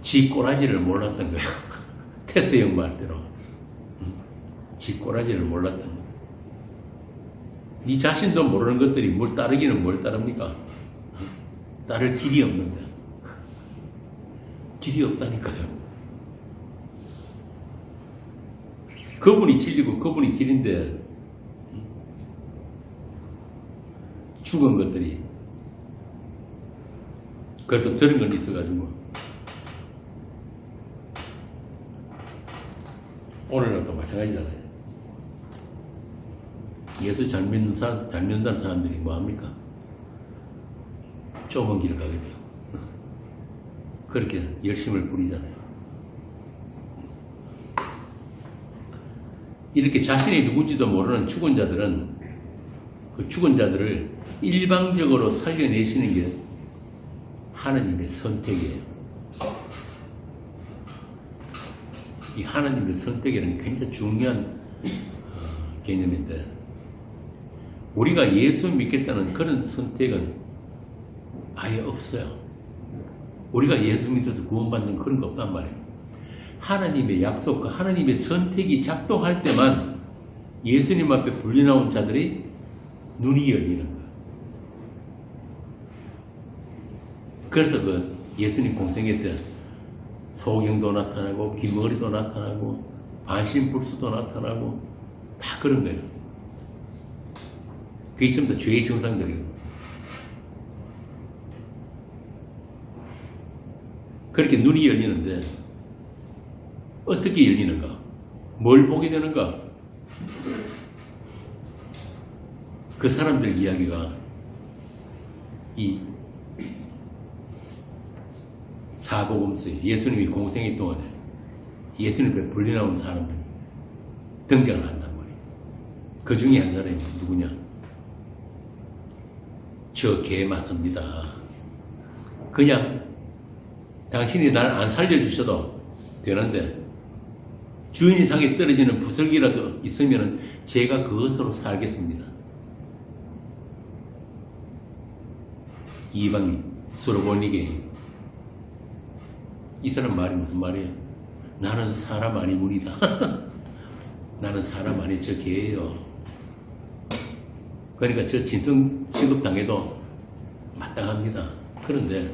S1: 지 꼬라지를 몰랐던 거예요. 테스 형 말대로. 지 꼬라지를 몰랐던 거예요. 네 자신도 모르는 것들이 뭘 따르기는 뭘 따릅니까? 따를 길이 없는데. 길이 없다니까요. 그분이 진리고 그분이 길인데 죽은 것들이 그래서 저런 건 있어가지고 오늘은 또 마찬가지잖아요. 예수 잘 믿는 사람, 잘 믿는다는 사람들이 뭐합니까? 좁은 길을 가게 돼요. 그렇게 열심을 부리잖아요. 이렇게 자신이 누군지도 모르는 죽은 자들은 그 죽은 자들을 일방적으로 살려내시는 게 하나님의 선택이에요. 이 하나님의 선택이라는 게 굉장히 중요한 개념인데 우리가 예수 믿겠다는 그런 선택은 아예 없어요. 우리가 예수 믿어서 구원받는 그런 거 없단 말이에요. 하나님의 약속과 하나님의 선택이 작동할 때만 예수님 앞에 불려나온 자들이 눈이 열리는 거예요. 그래서 그 예수님 공생애 때 소경도 나타나고 귀머리도 나타나고 반신불수도 나타나고 다 그런 거예요. 그게 전부 다 죄의 정상들이에요. 그렇게 눈이 열리는데 어떻게 열리는가? 뭘 보게 되는가? 그 사람들 이야기가 이 사복음서에 예수님이 공생애 동안에 예수님 앞에 불려나온 사람들이 등장을 한단 말이에요. 그 중에 한 사람이 누구냐? 저 개 맞습니다. 그냥 당신이 날 안 살려주셔도 되는데 주인이 상에 떨어지는 부슬기라도 있으면 제가 그것으로 살겠습니다. 이방인, 수로보니게 이 사람 말이 무슨 말이에요? 나는 사람 아니문이다. 나는 사람 아니 저 개예요. 그러니까 저 진통 취급당해도 마땅합니다. 그런데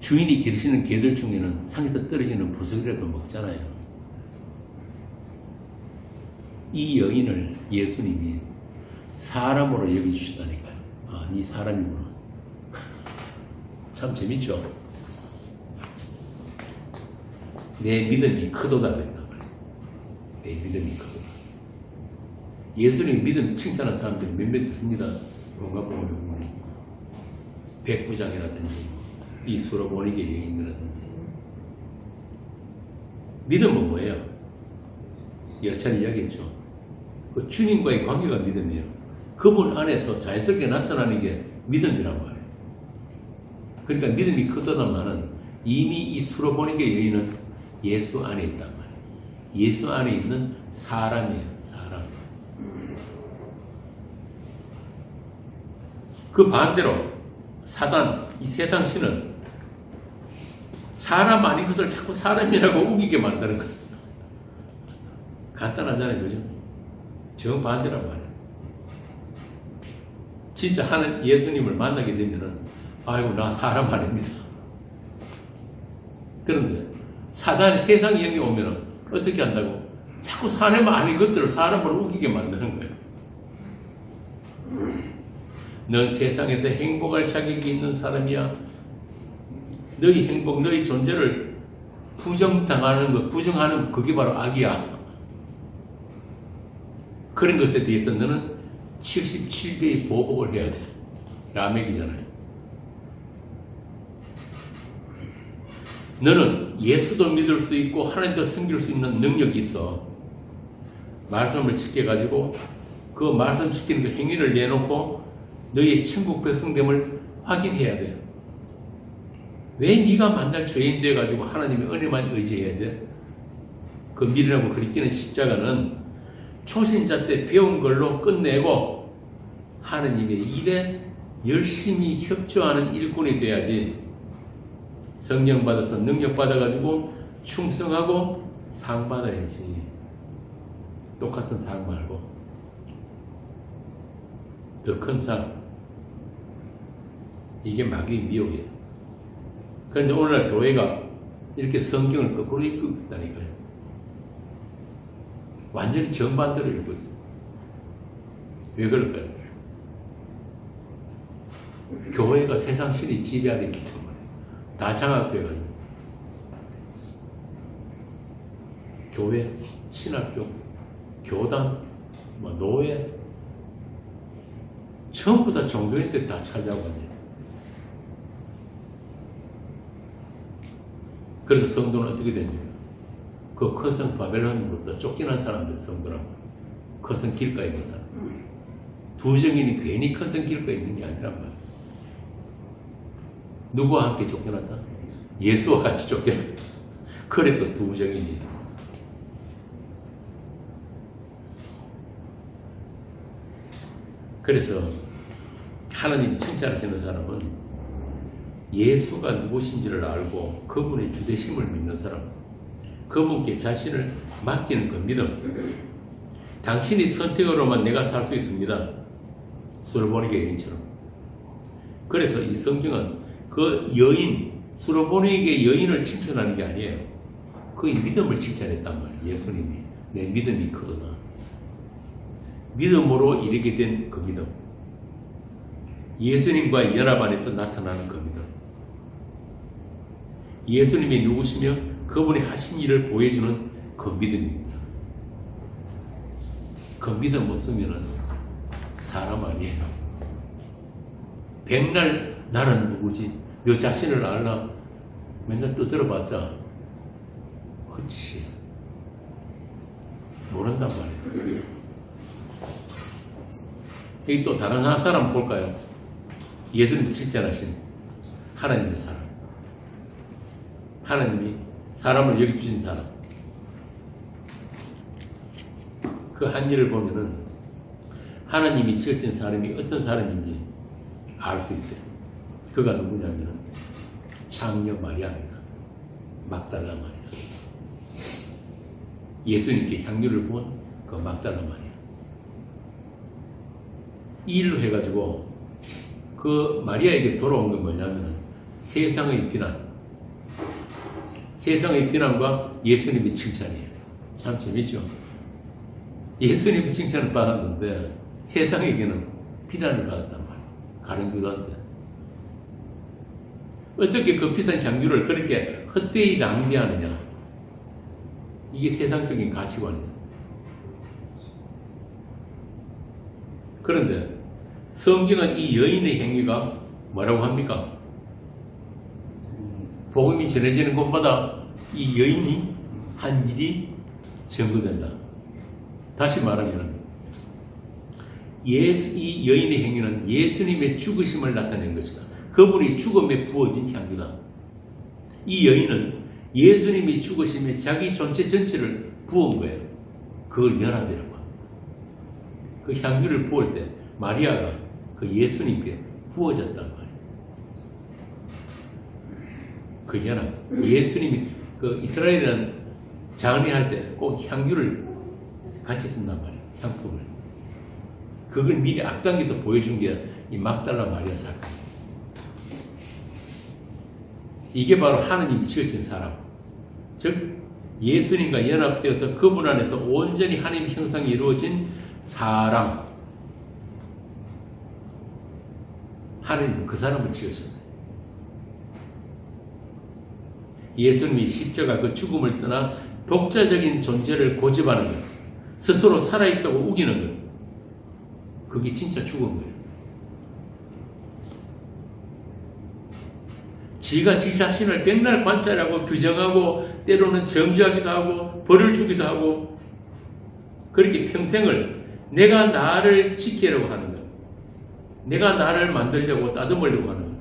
S1: 주인이 기르시는 개들 중에는 상에서 떨어지는 부스러기라도 먹잖아요. 이 여인을 예수님이 사람으로 여겨주시다니까요. 아, 네 사람이구나. 참 재밌죠? 내 믿음이 크도다 그랬단 말이에요. 내 믿음이 크도다. 예수님 믿음 칭찬한 사람들이 몇몇 있습니다. 뭔가 보면 백부장이라든지 이 수로보니게 여인이라든지. 믿음은 뭐예요? 여러 차례 이야기했죠. 그 주님과의 관계가 믿음이에요. 그분 안에서 자연스럽게 나타나는 게 믿음이란 말이에요. 그러니까 믿음이 크다는 이미 이 수로보니게 여인은 예수 안에 있단 말이에요. 예수 안에 있는 사람이에요. 사람. 그 반대로 사단, 이 세상 신은 사람 아닌 것을 자꾸 사람이라고 우기게 만드는 거예요. 간단하잖아요, 그죠? 정반대란 말이에요. 진짜 하는 예수님을 만나게 되면은, 아이고, 나 사람 아닙니다. 그런데 사단이 세상 영이 오면은 어떻게 한다고? 자꾸 사람 아닌 것들을 사람으로 우기게 만드는 거예요. 넌 세상에서 행복할 자격이 있는 사람이야. 너희 행복, 너희 존재를 부정당하는 것, 부정하는 것, 그게 바로 악이야. 그런 것에 대해서 너는 77배의 보복을 해야 돼. 라멕이잖아요. 너는 예수도 믿을 수 있고 하나님도 섬길 수 있는 능력이 있어. 말씀을 지켜가지고 그 말씀 지키는 그 행위를 내놓고 너의 천국 백성됨을 확인해야 돼. 왜 네가 만날 죄인 돼가지고 하나님의 은혜만 의지해야 돼? 그 밀이라고 그리키는 십자가는 초신자 때 배운 걸로 끝내고 하나님의 일에 열심히 협조하는 일꾼이 돼야지. 성령 받아서 능력 받아가지고 충성하고 상 받아야지. 똑같은 상 말고 더 큰 상. 이게 마귀의 미혹이에요. 그런데 오늘날 교회가 이렇게 성경을 거꾸로 읽고 있다니까요. 완전히 정반대로 읽고 있어요. 왜 그럴까요? 교회가 세상 신이 지배하게 있기 때문에 다 장악돼가지고 교회, 신학교, 교단, 노예 전부 다 종교인들이 다 차지하고 있네요. 그래서 성도는 어떻게 됩니까? 그 큰 성 바벨론으로부터 쫓겨난 사람들 성도라고. 큰 성 길가에 있는 사람. 두 정인이 괜히 큰 성 길가에 있는 게 아니란 말이에요. 누구와 함께 쫓겨났다? 예수와 같이 쫓겨났다. 그래서 두 정인이. 그래서 하나님이 칭찬하시는 사람은 예수가 누구신지를 알고 그분의 주되심을 믿는 사람, 그분께 자신을 맡기는 그 믿음. 당신이 선택으로만 내가 살 수 있습니다. 수르보니게 여인처럼. 그래서 이 성경은 그 여인, 수르보니게 여인을 칭찬하는 게 아니에요. 그의 믿음을 칭찬했단 말이에요. 예수님이. 내 믿음이 크도다. 믿음으로 이르게 된 그 믿음. 예수님과 연합 안에서 나타나는 그 믿음. 예수님이 누구시며 그분이 하신 일을 보여주는 그 믿음입니다. 그 믿음 없으면 사람 아니에요. 백날 나는 누구지? 너 자신을 알나? 맨날 또 들어봤자 헛짓이야. 모른단 말이에요. 여기 또 다른 사람 볼까요? 예수님 칭찬하신 하나님의 사람. 하나님이 사람을 여기주신 사람. 그 한 일을 보면은 하나님이 지으신 사람이 어떤 사람인지 알 수 있어요. 그가 누구냐면은 창녀 마리아입니다. 막달라 마리아. 예수님께 향유를 부은 그 막달라 마리아. 이 일로 해가지고 그 마리아에게 돌아온 건 뭐냐면은 세상의 비난. 세상의 비난과 예수님의 칭찬이에요. 참 재밌죠? 예수님의 칭찬을 받았는데 세상에게는 비난을 받았단 말이에요. 가룟 유다한테. 어떻게 그 비싼 향유를 그렇게 헛되이 낭비하느냐. 이게 세상적인 가치관이에요. 그런데 성경은 이 여인의 행위가 뭐라고 합니까? 복음이 전해지는 곳마다 이 여인이 한 일이 증거된다. 다시 말하면 이 여인의 행위는 예수님의 죽으심을 나타낸 것이다. 그분이 죽음에 부어진 향유다. 이 여인은 예수님이 죽으심에 자기 존재 전체를 부은 거예요. 그걸 연합이라고 합니다. 그 향유를 부을 때 마리아가 그 예수님께 부어졌단 말이에요. 그 연합. 예수님이 그 이스라엘이란 장례할 때 꼭 향유를 같이 쓴단 말이에요. 향품을. 그걸 미리 앞당겨서 보여준 게 이 막달라 마리아 사건. 이게 바로 하느님이 지으신 사람. 즉 예수님과 연합되어서 그분 안에서 온전히 하나님 형상이 이루어진 사람. 하느님은 그 사람을 지으셨어요. 예수님이 십자가 그 죽음을 떠나 독자적인 존재를 고집하는 것, 스스로 살아있다고 우기는 것, 그게 진짜 죽은 거예요. 지가 지 자신을 백날 관찰하고 규정하고 때로는 정죄하기도 하고 벌을 주기도 하고 그렇게 평생을 내가 나를 지키려고 하는 것, 내가 나를 만들려고 따듬으려고 하는 것,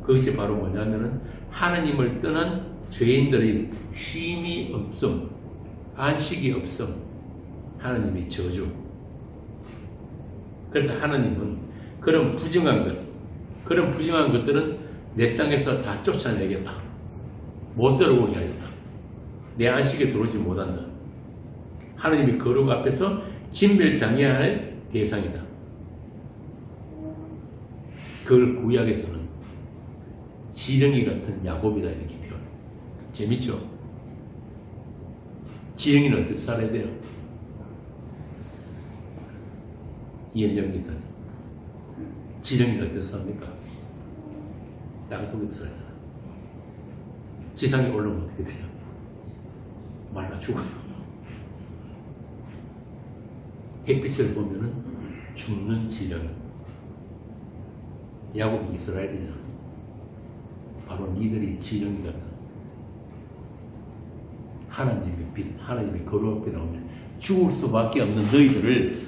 S1: 그것이 바로 뭐냐면은 하나님을 떠난 죄인들의 쉼이 없음, 안식이 없음, 하나님의 저주. 그래서 하나님은 그런 부정한 것들은 내 땅에서 다 쫓아내겠다. 못 들어오게 하겠다. 내 안식에 들어오지 못한다. 하나님이 거룩 앞에서 진멸당해야 할 대상이다. 그걸 구약에서는 지렁이 같은 야곱이다 이렇게 표현해요. 재밌죠? 지렁이는 어떻게 살아야 돼요? 이현정님들 지렁이는 어떻게 삽니까? 땅 속에서 살잖아. 지상에 올라오면 어떻게 돼요? 말라 죽어요. 햇빛을 보면은 죽는 지렁이. 야곱이 이스라엘이잖아. 바로 니들이 지렁이 같은 하나님의 빛, 하나님의 거룩한 빛 나오면 죽을 수밖에 없는 너희들을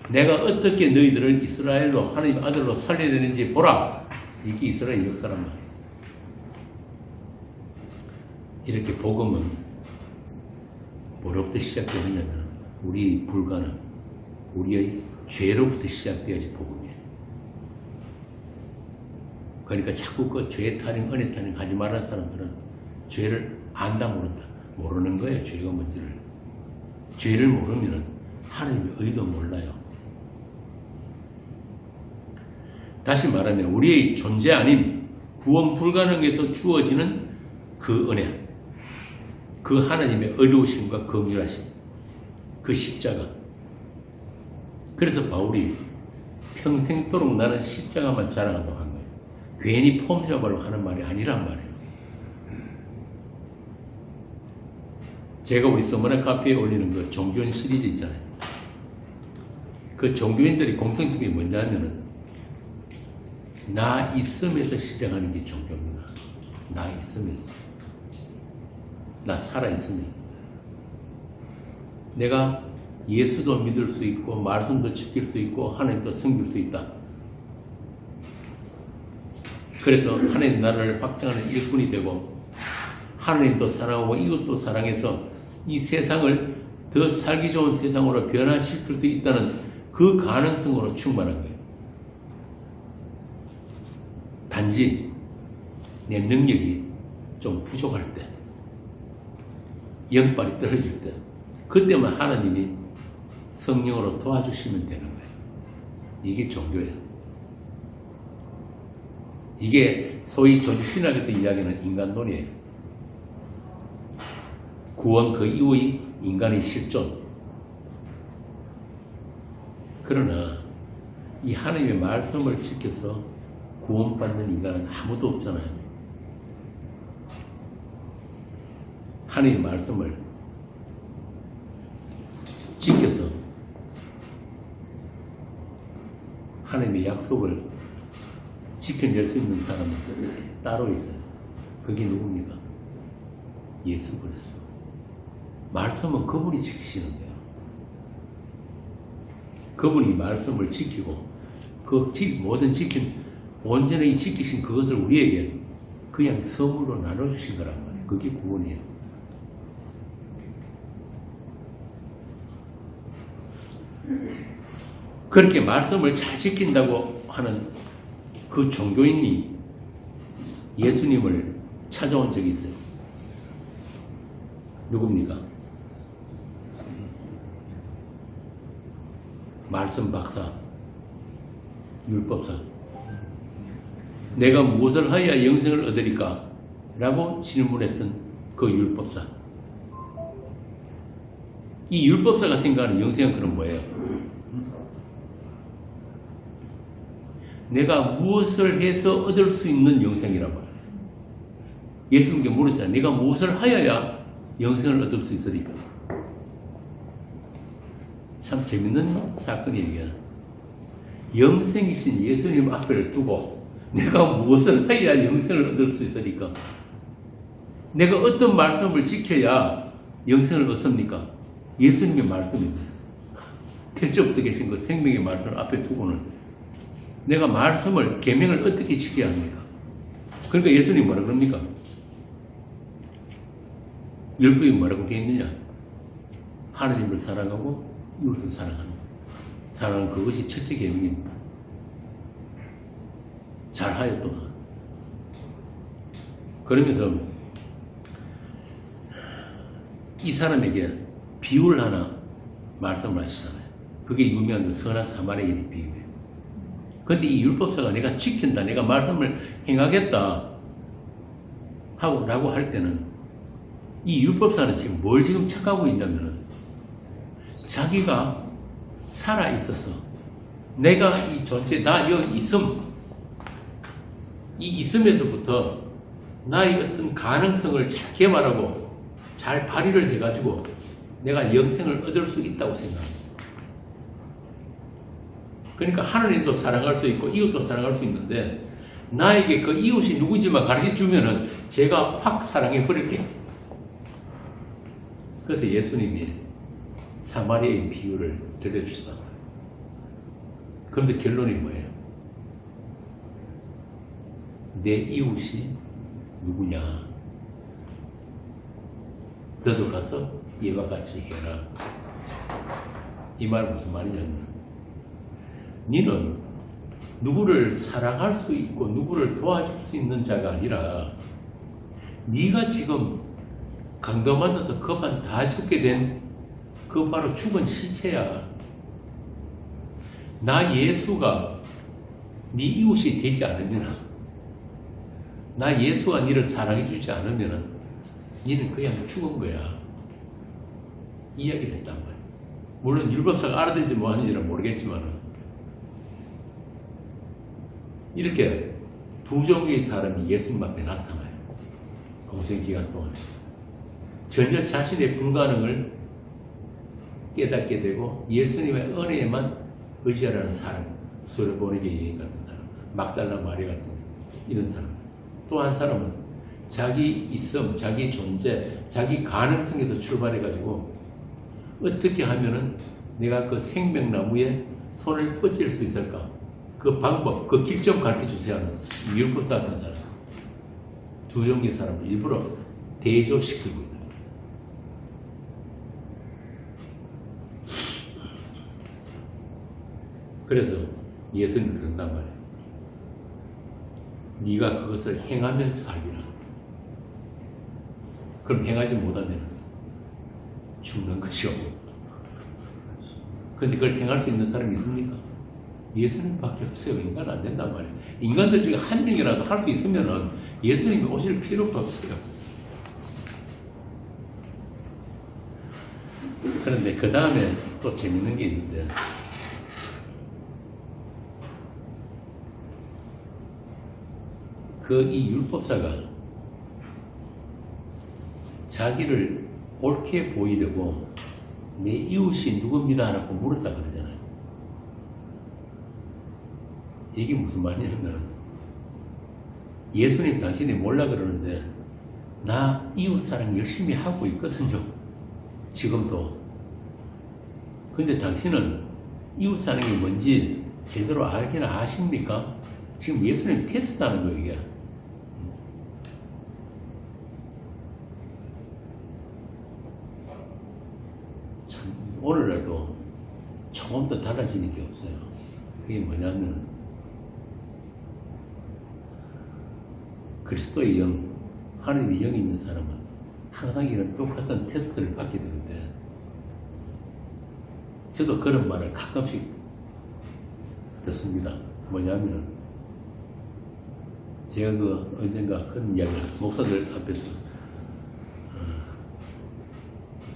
S1: 내가 어떻게 너희들을 이스라엘로 하나님의 아들로 살려야 되는지 보라. 이게 이스라엘 역사란 말이에요. 이렇게 복음은 뭐로부터 시작되느냐면 우리 불가능, 우리의 죄로부터 시작되어야지 복음이에요. 그러니까 자꾸 그 죄 타령, 은혜 타령 하지 말라는 사람들은 죄를 안다 모른다. 모르는 거예요. 죄가 뭔지를. 죄를 모르면 하나님의 의도 몰라요. 다시 말하면 우리의 존재 아님 구원 불가능에서 주어지는 그 은혜, 그 하나님의 의로우심과 긍휼하심, 그 십자가. 그래서 바울이 평생도록 나는 십자가만 자랑하도록 한 거예요. 괜히 폼 잡으려고 하는 말이 아니란 말이에요. 제가 우리 서머나 카페에 올리는 그 종교인 시리즈 있잖아요. 그 종교인들이 공통점이 뭔지 하면은 나 있음에서 시작하는 게 종교입니다. 나 있음에서. 나 살아있으면서. 내가 예수도 믿을 수 있고 말씀도 지킬 수 있고 하나님도 섬길 수 있다. 그래서 하나님 나라를 확장하는 일꾼이 되고 하나님도 사랑하고 이것도 사랑해서 이 세상을 더 살기 좋은 세상으로 변화시킬 수 있다는 그 가능성으로 충만한 거예요. 단지 내 능력이 좀 부족할 때, 영빨이 떨어질 때, 그때만 하나님이 성령으로 도와주시면 되는 거예요. 이게 종교예요. 이게 소위 신학에서 이야기하는 인간론이에요. 구원 그 이후의 인간의 실존. 그러나 이 하나님의 말씀을 지켜서 구원받는 인간은 아무도 없잖아요. 하나님의 말씀을 지켜서 하나님의 약속을 지켜낼 수 있는 사람은 따로 있어요. 그게 누굽니까? 예수 그리스도. 말씀은 그분이 지키시는 거예요. 그분이 말씀을 지키고 그 모든 온전히 지키신 그것을 우리에게 그냥 선물로 나눠주신 거란 말이에요. 그게 구원이에요. 그렇게 말씀을 잘 지킨다고 하는 그 종교인이 예수님을 찾아온 적이 있어요. 누굽니까? 말씀 박사, 율법사. 내가 무엇을 하여야 영생을 얻으리까? 라고 질문했던 그 율법사. 이 율법사가 생각하는 영생은 그럼 뭐예요? 내가 무엇을 해서 얻을 수 있는 영생이라고 말해요. 예수님께 물었잖아요. 내가 무엇을 하여야 영생을 얻을 수 있으리까? 참 재밌는 사건이에요. 영생이신 예수님 앞을 두고 내가 무엇을 해야 영생을 얻을 수 있으리까? 내가 어떤 말씀을 지켜야 영생을 얻습니까? 예수님의 말씀입니다. 태초부터 계신 그 생명의 말씀을 앞에 두고는 내가 말씀을, 계명을 어떻게 지켜야 합니까? 그러니까 예수님이 뭐라 그럽니까? 율법이 뭐라고 되어 있느냐? 하나님을 사랑하고 이웃을 사랑하는 것. 사랑은 그것이 첫째 계명입니다. 잘하였도다. 그러면서 이 사람에게 비유를 하나 말씀을 하시잖아요. 그게 유명한 그 선한 사마리아인의 비유예요. 그런데 이 율법사가 내가 지킨다, 내가 말씀을 행하겠다 라고 할 때는 이 율법사는 지금 뭘 지금 착하고 있냐면은 자기가 살아있어서 내가 이 존재, 나 여기 이 있음에서부터 나의 어떤 가능성을 잘 개발하고 잘 발휘를 해가지고 내가 영생을 얻을 수 있다고 생각합니다. 그러니까 하나님도 사랑할 수 있고 이웃도 사랑할 수 있는데 나에게 그 이웃이 누구지만 가르쳐 주면은 제가 확 사랑해 버릴게요. 그래서 예수님이 사마리아인 비유를 들려주시다. 그런데 결론이 뭐예요? 내 이웃이 누구냐? 너도 가서 이와 같이 해라. 이 말 무슨 말이냐면 너는 누구를 사랑할 수 있고 누구를 도와줄 수 있는 자가 아니라 네가 지금 강도 맞아서 그만 다 죽게 된 그 바로 죽은 시체야. 나 예수가 네 이웃이 되지 않으면, 나 예수가 너를 사랑해 주지 않으면 너는 그냥 죽은 거야. 이야기를 했단 말이야. 물론 율법사가 알아듣는지 뭐 하는지는 모르겠지만 이렇게 두 종류의 사람이 예수님 앞에 나타나요. 공생기간 동안에 전혀 자신의 불가능을 깨닫게 되고 예수님의 은혜에만 의지하라는 사람, 소르보네게 여인 같은 사람, 막달라 마리아 같은 이런 사람. 또 한 사람은 자기 있음, 자기 존재, 자기 가능성에서 출발해가지고 어떻게 하면은 내가 그 생명나무에 손을 뻗칠 수 있을까? 그 방법, 그 길 좀 가르쳐 주세요 하는 율법사 같은 사람. 두 종류의 사람을 일부러 대조시키고 있다. 그래서 예수님은 그런단 말이에요. 네가 그것을 행하면서 하리라. 그럼 행하지 못하면 죽는 것이오. 그런데 그걸 행할 수 있는 사람이 있습니까? 예수님밖에 없어요. 인간은 안 된단 말이에요. 인간들 중에 한 명이라도 할 수 있으면 예수님이 오실 필요가 없어요. 그런데 그 다음에 또 재밌는 게 있는데 이 율법사가 자기를 옳게 보이려고 내 이웃이 누굽니다 라고 물었다 그러잖아요. 이게 무슨 말이냐면 예수님 당신이 몰라 그러는데 나 이웃 사랑 열심히 하고 있거든요. 지금도. 근데 당신은 이웃 사랑이 뭔지 제대로 알긴 아십니까? 지금 예수님 테스트하는 거예요, 이게. 참, 오늘날도 조금도 달라지는 게 없어요. 그게 뭐냐면, 그리스도의 영, 하나님의 영이 있는 사람은 항상 이런 똑같은 테스트를 받게 되는데, 저도 그런 말을 가끔씩 듣습니다. 뭐냐면은, 제가 언젠가 그런 이야기를 목사들 앞에서,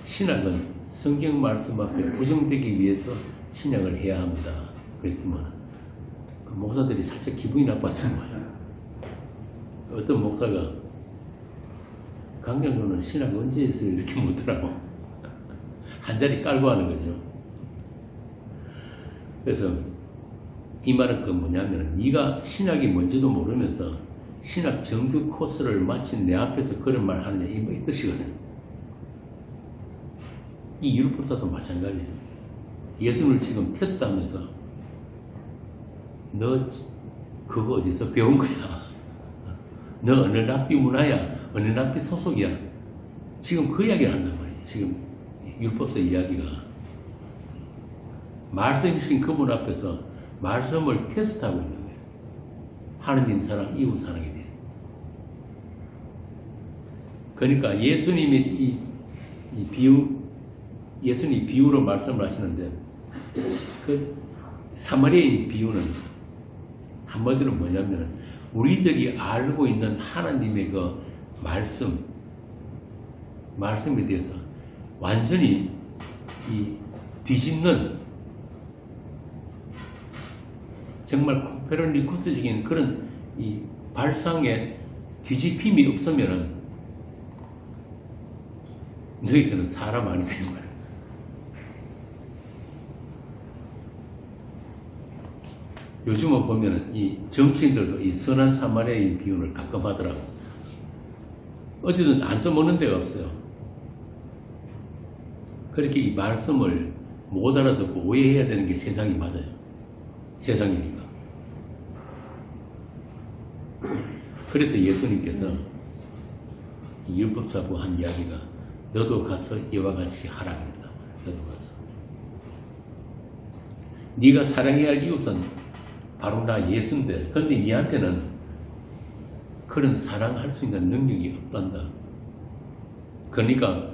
S1: 신학은 성경 말씀 앞에 부정되기 위해서 신약을 해야 합니다. 그랬지만, 그 목사들이 살짝 기분이 나빴던 거예요. 어떤 목사가, 강경도는 신학 언제 했어요? 이렇게 묻더라고. 한 자리 깔고 하는 거죠. 그래서 이 말은 그 뭐냐면, 네가 신학이 뭔지도 모르면서 신학 정규 코스를 마친 내 앞에서 그런 말 하느냐, 이 뜻이거든. 이 율법사도 마찬가지예요. 예수를 지금 테스트하면서 너 그거 어디서 배운 거야? 너 어느 랍비 문화야? 어느 랍비 소속이야? 지금 그 이야기를 한단 말이에요. 지금 율법서 이야기가 말씀이신 그분 앞에서 말씀을 테스트하고 있는 거예요. 하느님 사랑, 이웃 사랑에 대해. 그러니까 예수님이 예수님이 비유로 말씀을 하시는데, 그 사마리아인 비유는 한마디로 뭐냐면, 우리들이 알고 있는 하나님의 그 말씀에 대해서 완전히 뒤집는, 정말 코페르니쿠스적인 그런 발상에 뒤집힘이 없으면은 너희들은 사람 아니다 이 말이야. 요즘은 보면은 이 정치인들도 이 선한 사마리아인 비유를 가끔 하더라고. 어디든 안 써먹는 데가 없어요. 그렇게 이 말씀을 못 알아듣고 오해해야 되는 게 세상이 맞아요. 세상이니까. 그래서 예수님께서 이 율법사고 한 이야기가, 너도 가서 이와 같이 하라 그랬다. 너도 가서. 네가 사랑해야 할 이웃은 바로 나 예수인데, 근데 니한테는 그런 사랑할 수 있는 능력이 없단다. 그러니까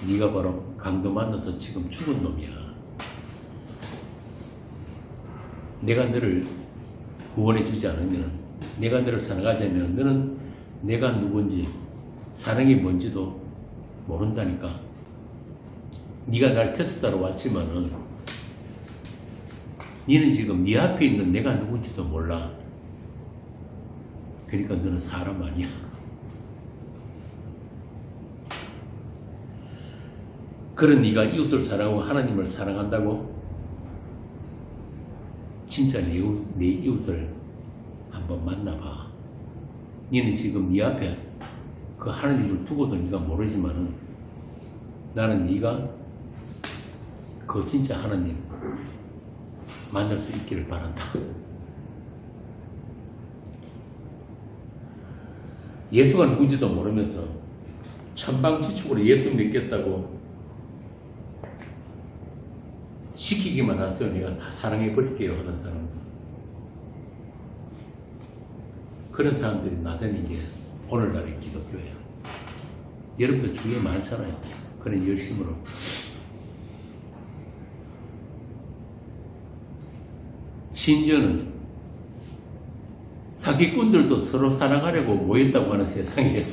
S1: 네가 바로 강도 만나서 지금 죽은 놈이야. 내가 너를 구원해 주지 않으면, 내가 너를 사랑하지 않으면 너는 내가 누군지, 사랑이 뭔지도 모른다니까. 네가 날 테스트하러 왔지만은 너는 지금 네 앞에 있는 내가 누군지도 몰라. 그러니까 너는 사람 아니야. 그런 네가 이웃을 사랑하고 하나님을 사랑한다고? 진짜 내 이웃을 한번 만나봐. 너는 지금 네 앞에 그 하나님을 두고도 네가 모르지만은, 나는 네가 그 진짜 하나님 만날 수 있기를 바란다. 예수가 누군지도 모르면서 천방지축으로 예수 믿겠다고 시키기만 하세요. 내가 다 사랑해 버릴게요 하는 사람들. 그런 사람들이 나대는 게 오늘날의 기독교예요. 여러분들 주위에 많잖아요. 그런 열심으로. 심지어는 사기꾼들도 서로 사랑하려고 모였다고 하는 세상이에요.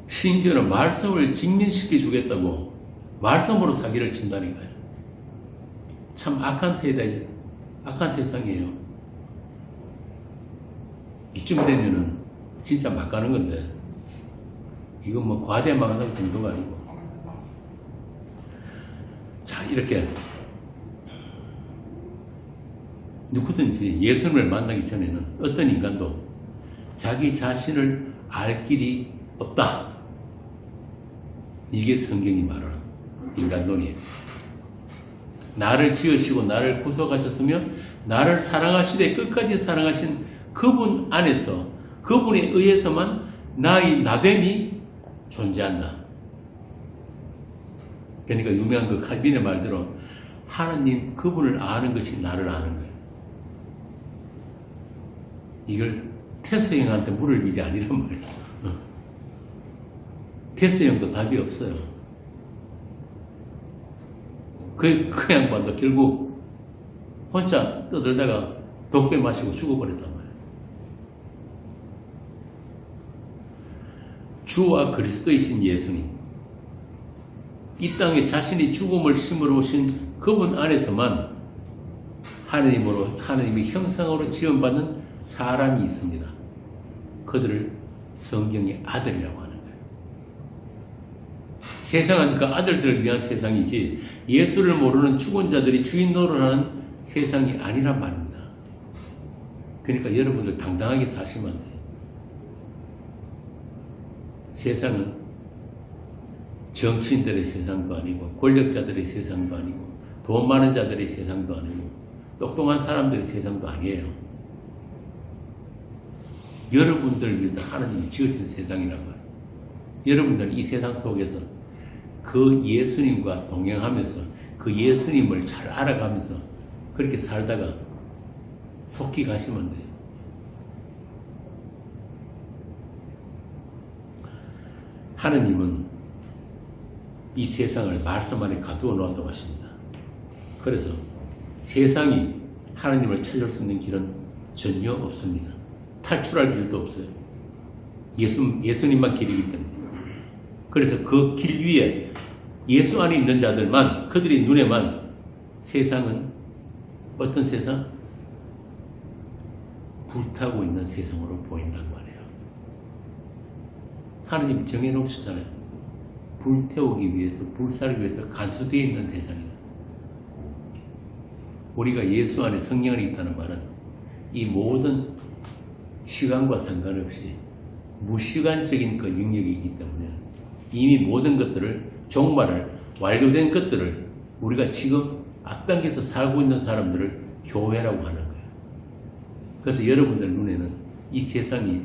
S1: 심지어는 말씀을 직면시켜 주겠다고 말씀으로 사기를 친다니까요. 참 악한 세대, 악한 세상이에요. 이쯤 되면은 진짜 막 가는 건데, 이건 뭐 과대망상 정도가 아니고. 자, 이렇게 누구든지 예수님을 만나기 전에는 어떤 인간도 자기 자신을 알 길이 없다. 이게 성경이 말하는 인간론이에요. 나를 지으시고 나를 구속하셨으며 나를 사랑하시되 끝까지 사랑하신 그분 안에서, 그분에 의해서만 나의 나됨이 존재한다. 그러니까 유명한 그 칼빈의 말대로 하나님 그분을 아는 것이 나를 아는 거예요. 이걸 테스 형한테 물을 일이 아니란 말이야. 테스 형도 답이 없어요. 그 양반도 결국 혼자 떠들다가 독배 마시고 죽어버렸단 말이야. 주와 그리스도이신 예수님, 이 땅에 자신이 죽음을 심으러 오신 그분 안에서만 하나님의 형상으로 지원받는 사람이 있습니다. 그들을 성경의 아들이라고 하는 거예요. 세상은 그 아들들을 위한 세상이지 예수를 모르는 죽은 자들이 주인 노릇하는 세상이 아니란 말입니다. 그러니까 여러분들 당당하게 사시면 돼요. 세상은 정치인들의 세상도 아니고 권력자들의 세상도 아니고 돈 많은 자들의 세상도 아니고 똑똑한 사람들의 세상도 아니에요. 여러분들을 위해서 하나님이 지으신 세상이란 말이에요. 여러분들은 이 세상 속에서 그 예수님과 동행하면서 그 예수님을 잘 알아가면서 그렇게 살다가 속히 가시면 돼요. 하나님은 이 세상을 말씀 안에 가두어 놓았다고 하십니다. 그래서 세상이 하나님을 찾을 수 있는 길은 전혀 없습니다. 탈출할 길도 없어요. 예수님만 길이기 때문에. 그래서 그 길 위에 예수 안에 있는 자들만, 그들의 눈에만 세상은 어떤 세상? 불타고 있는 세상으로 보인단 말이에요. 하나님이 정해놓으셨잖아요. 불태우기 위해서, 불살기 위해서 간수되어 있는 세상이다. 우리가 예수 안에 성령 안에 있다는 말은 이 모든 시간과 상관없이 무시간적인 그 영역이기 때문에 이미 모든 것들을, 종말을, 완료된 것들을 우리가 지금 앞당겨서 살고 있는 사람들을 교회라고 하는 거예요. 그래서 여러분들 눈에는 이 세상이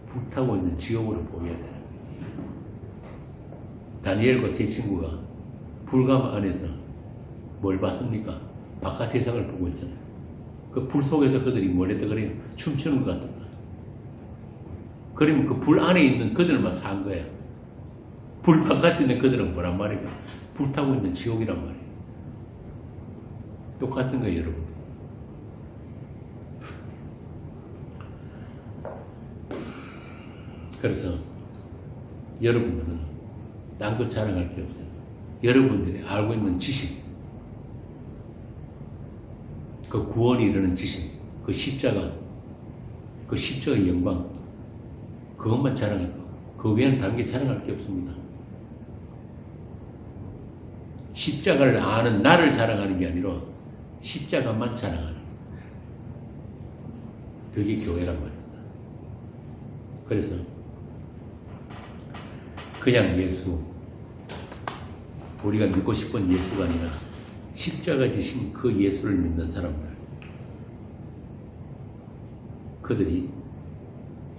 S1: 불타고 있는 지옥으로 보여야 돼요. 다니엘과 세 친구가 불감 안에서 뭘 봤습니까? 바깥 세상을 보고 있잖아요. 그 불 속에서 그들이 뭘 했다 그래요? 춤추는 것 같았다. 그러면 그 불 안에 있는 그들만 산 거야. 불 바깥에 있는 그들은 뭐란 말이에요? 불타고 있는 지옥이란 말이에요. 똑같은 거예요, 여러분. 그래서 여러분들은 딴 것 자랑할 게 없어요. 여러분들이 알고 있는 지식, 그 구원이 이르는 지식, 그 십자가의 영광, 그것만 자랑할 거고, 그 외에는 다른 게 자랑할 게 없습니다. 십자가를 아는 나를 자랑하는 게 아니라 십자가만 자랑하는 거예요. 그게 교회란 말입니다. 그래서 그냥 예수, 우리가 믿고 싶은 예수가 아니라 십자가 지신 그 예수를 믿는 사람들, 그들이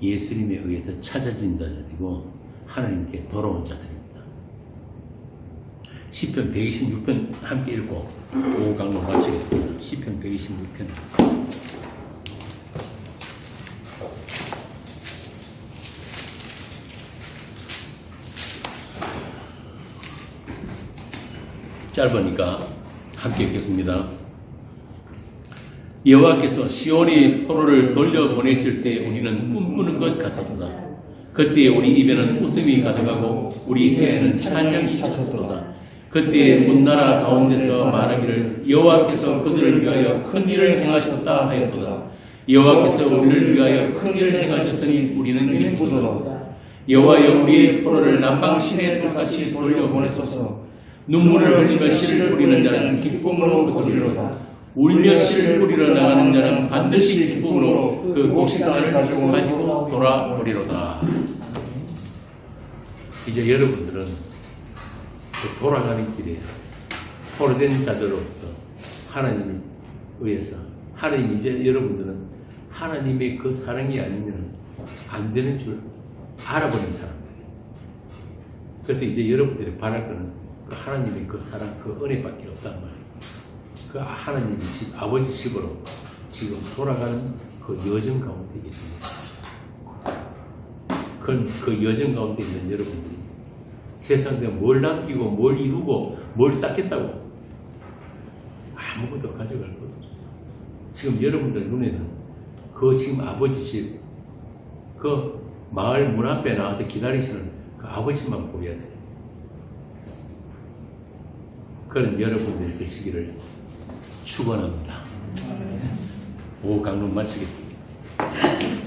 S1: 예수님에 의해서 찾아진 자들이고 하나님께 돌아온 자들입니다. 시편 126편 함께 읽고 그 강론 마치겠습니다. 시편 126편. 짧으니까 함께 읽겠습니다. 여호와께서 시온의 포로를 돌려보내실 때 우리는 꿈꾸는 것 같았도다. 그때 우리 입에는 웃음이 가득하고 우리 혀에는 찬양이 찼었도다. 그때 문나라 가운데서 말하기를 여호와께서 그들을 위하여 큰 일을 행하셨다 하였도다. 여호와께서 우리를 위하여 큰 일을 행하셨으니 우리는 기쁘도다. 여호와여 우리의 포로를 남방 시내에 똑같이 돌려보내소서. 눈물을 흘리며 씨를 뿌리는 자는 기쁨으로 거두리로다. 울며 씨를 뿌리러 나가는 자는 반드시 기쁨으로 그 곡식단을 가지고 돌아오리로다. 이제 여러분들은 그 돌아가는 길에 포로된 자들로부터 하나님에 의해서 하나님, 이제 여러분들은 하나님의 그 사랑이 아니면 안 되는 줄 알아버린 사람들이에요. 그래서 이제 여러분들이 바랄 거는 그 하나님의 그 사랑, 그 은혜밖에 없단 말이에요. 그 하나님의 집, 아버지 집으로 지금 돌아가는 그 여정 가운데 있습니다. 그 여정 가운데 있는 여러분들이 세상에 뭘 남기고 뭘 이루고 뭘 쌓겠다고 아무것도 가져갈 것 없어요. 지금 여러분들 눈에는 그 지금 아버지 집, 그 마을 문 앞에 나와서 기다리시는 그 아버지만 보여야 돼요. 그런 여러분들이 되시기를 축원합니다. 오후 강론 마치겠습니다.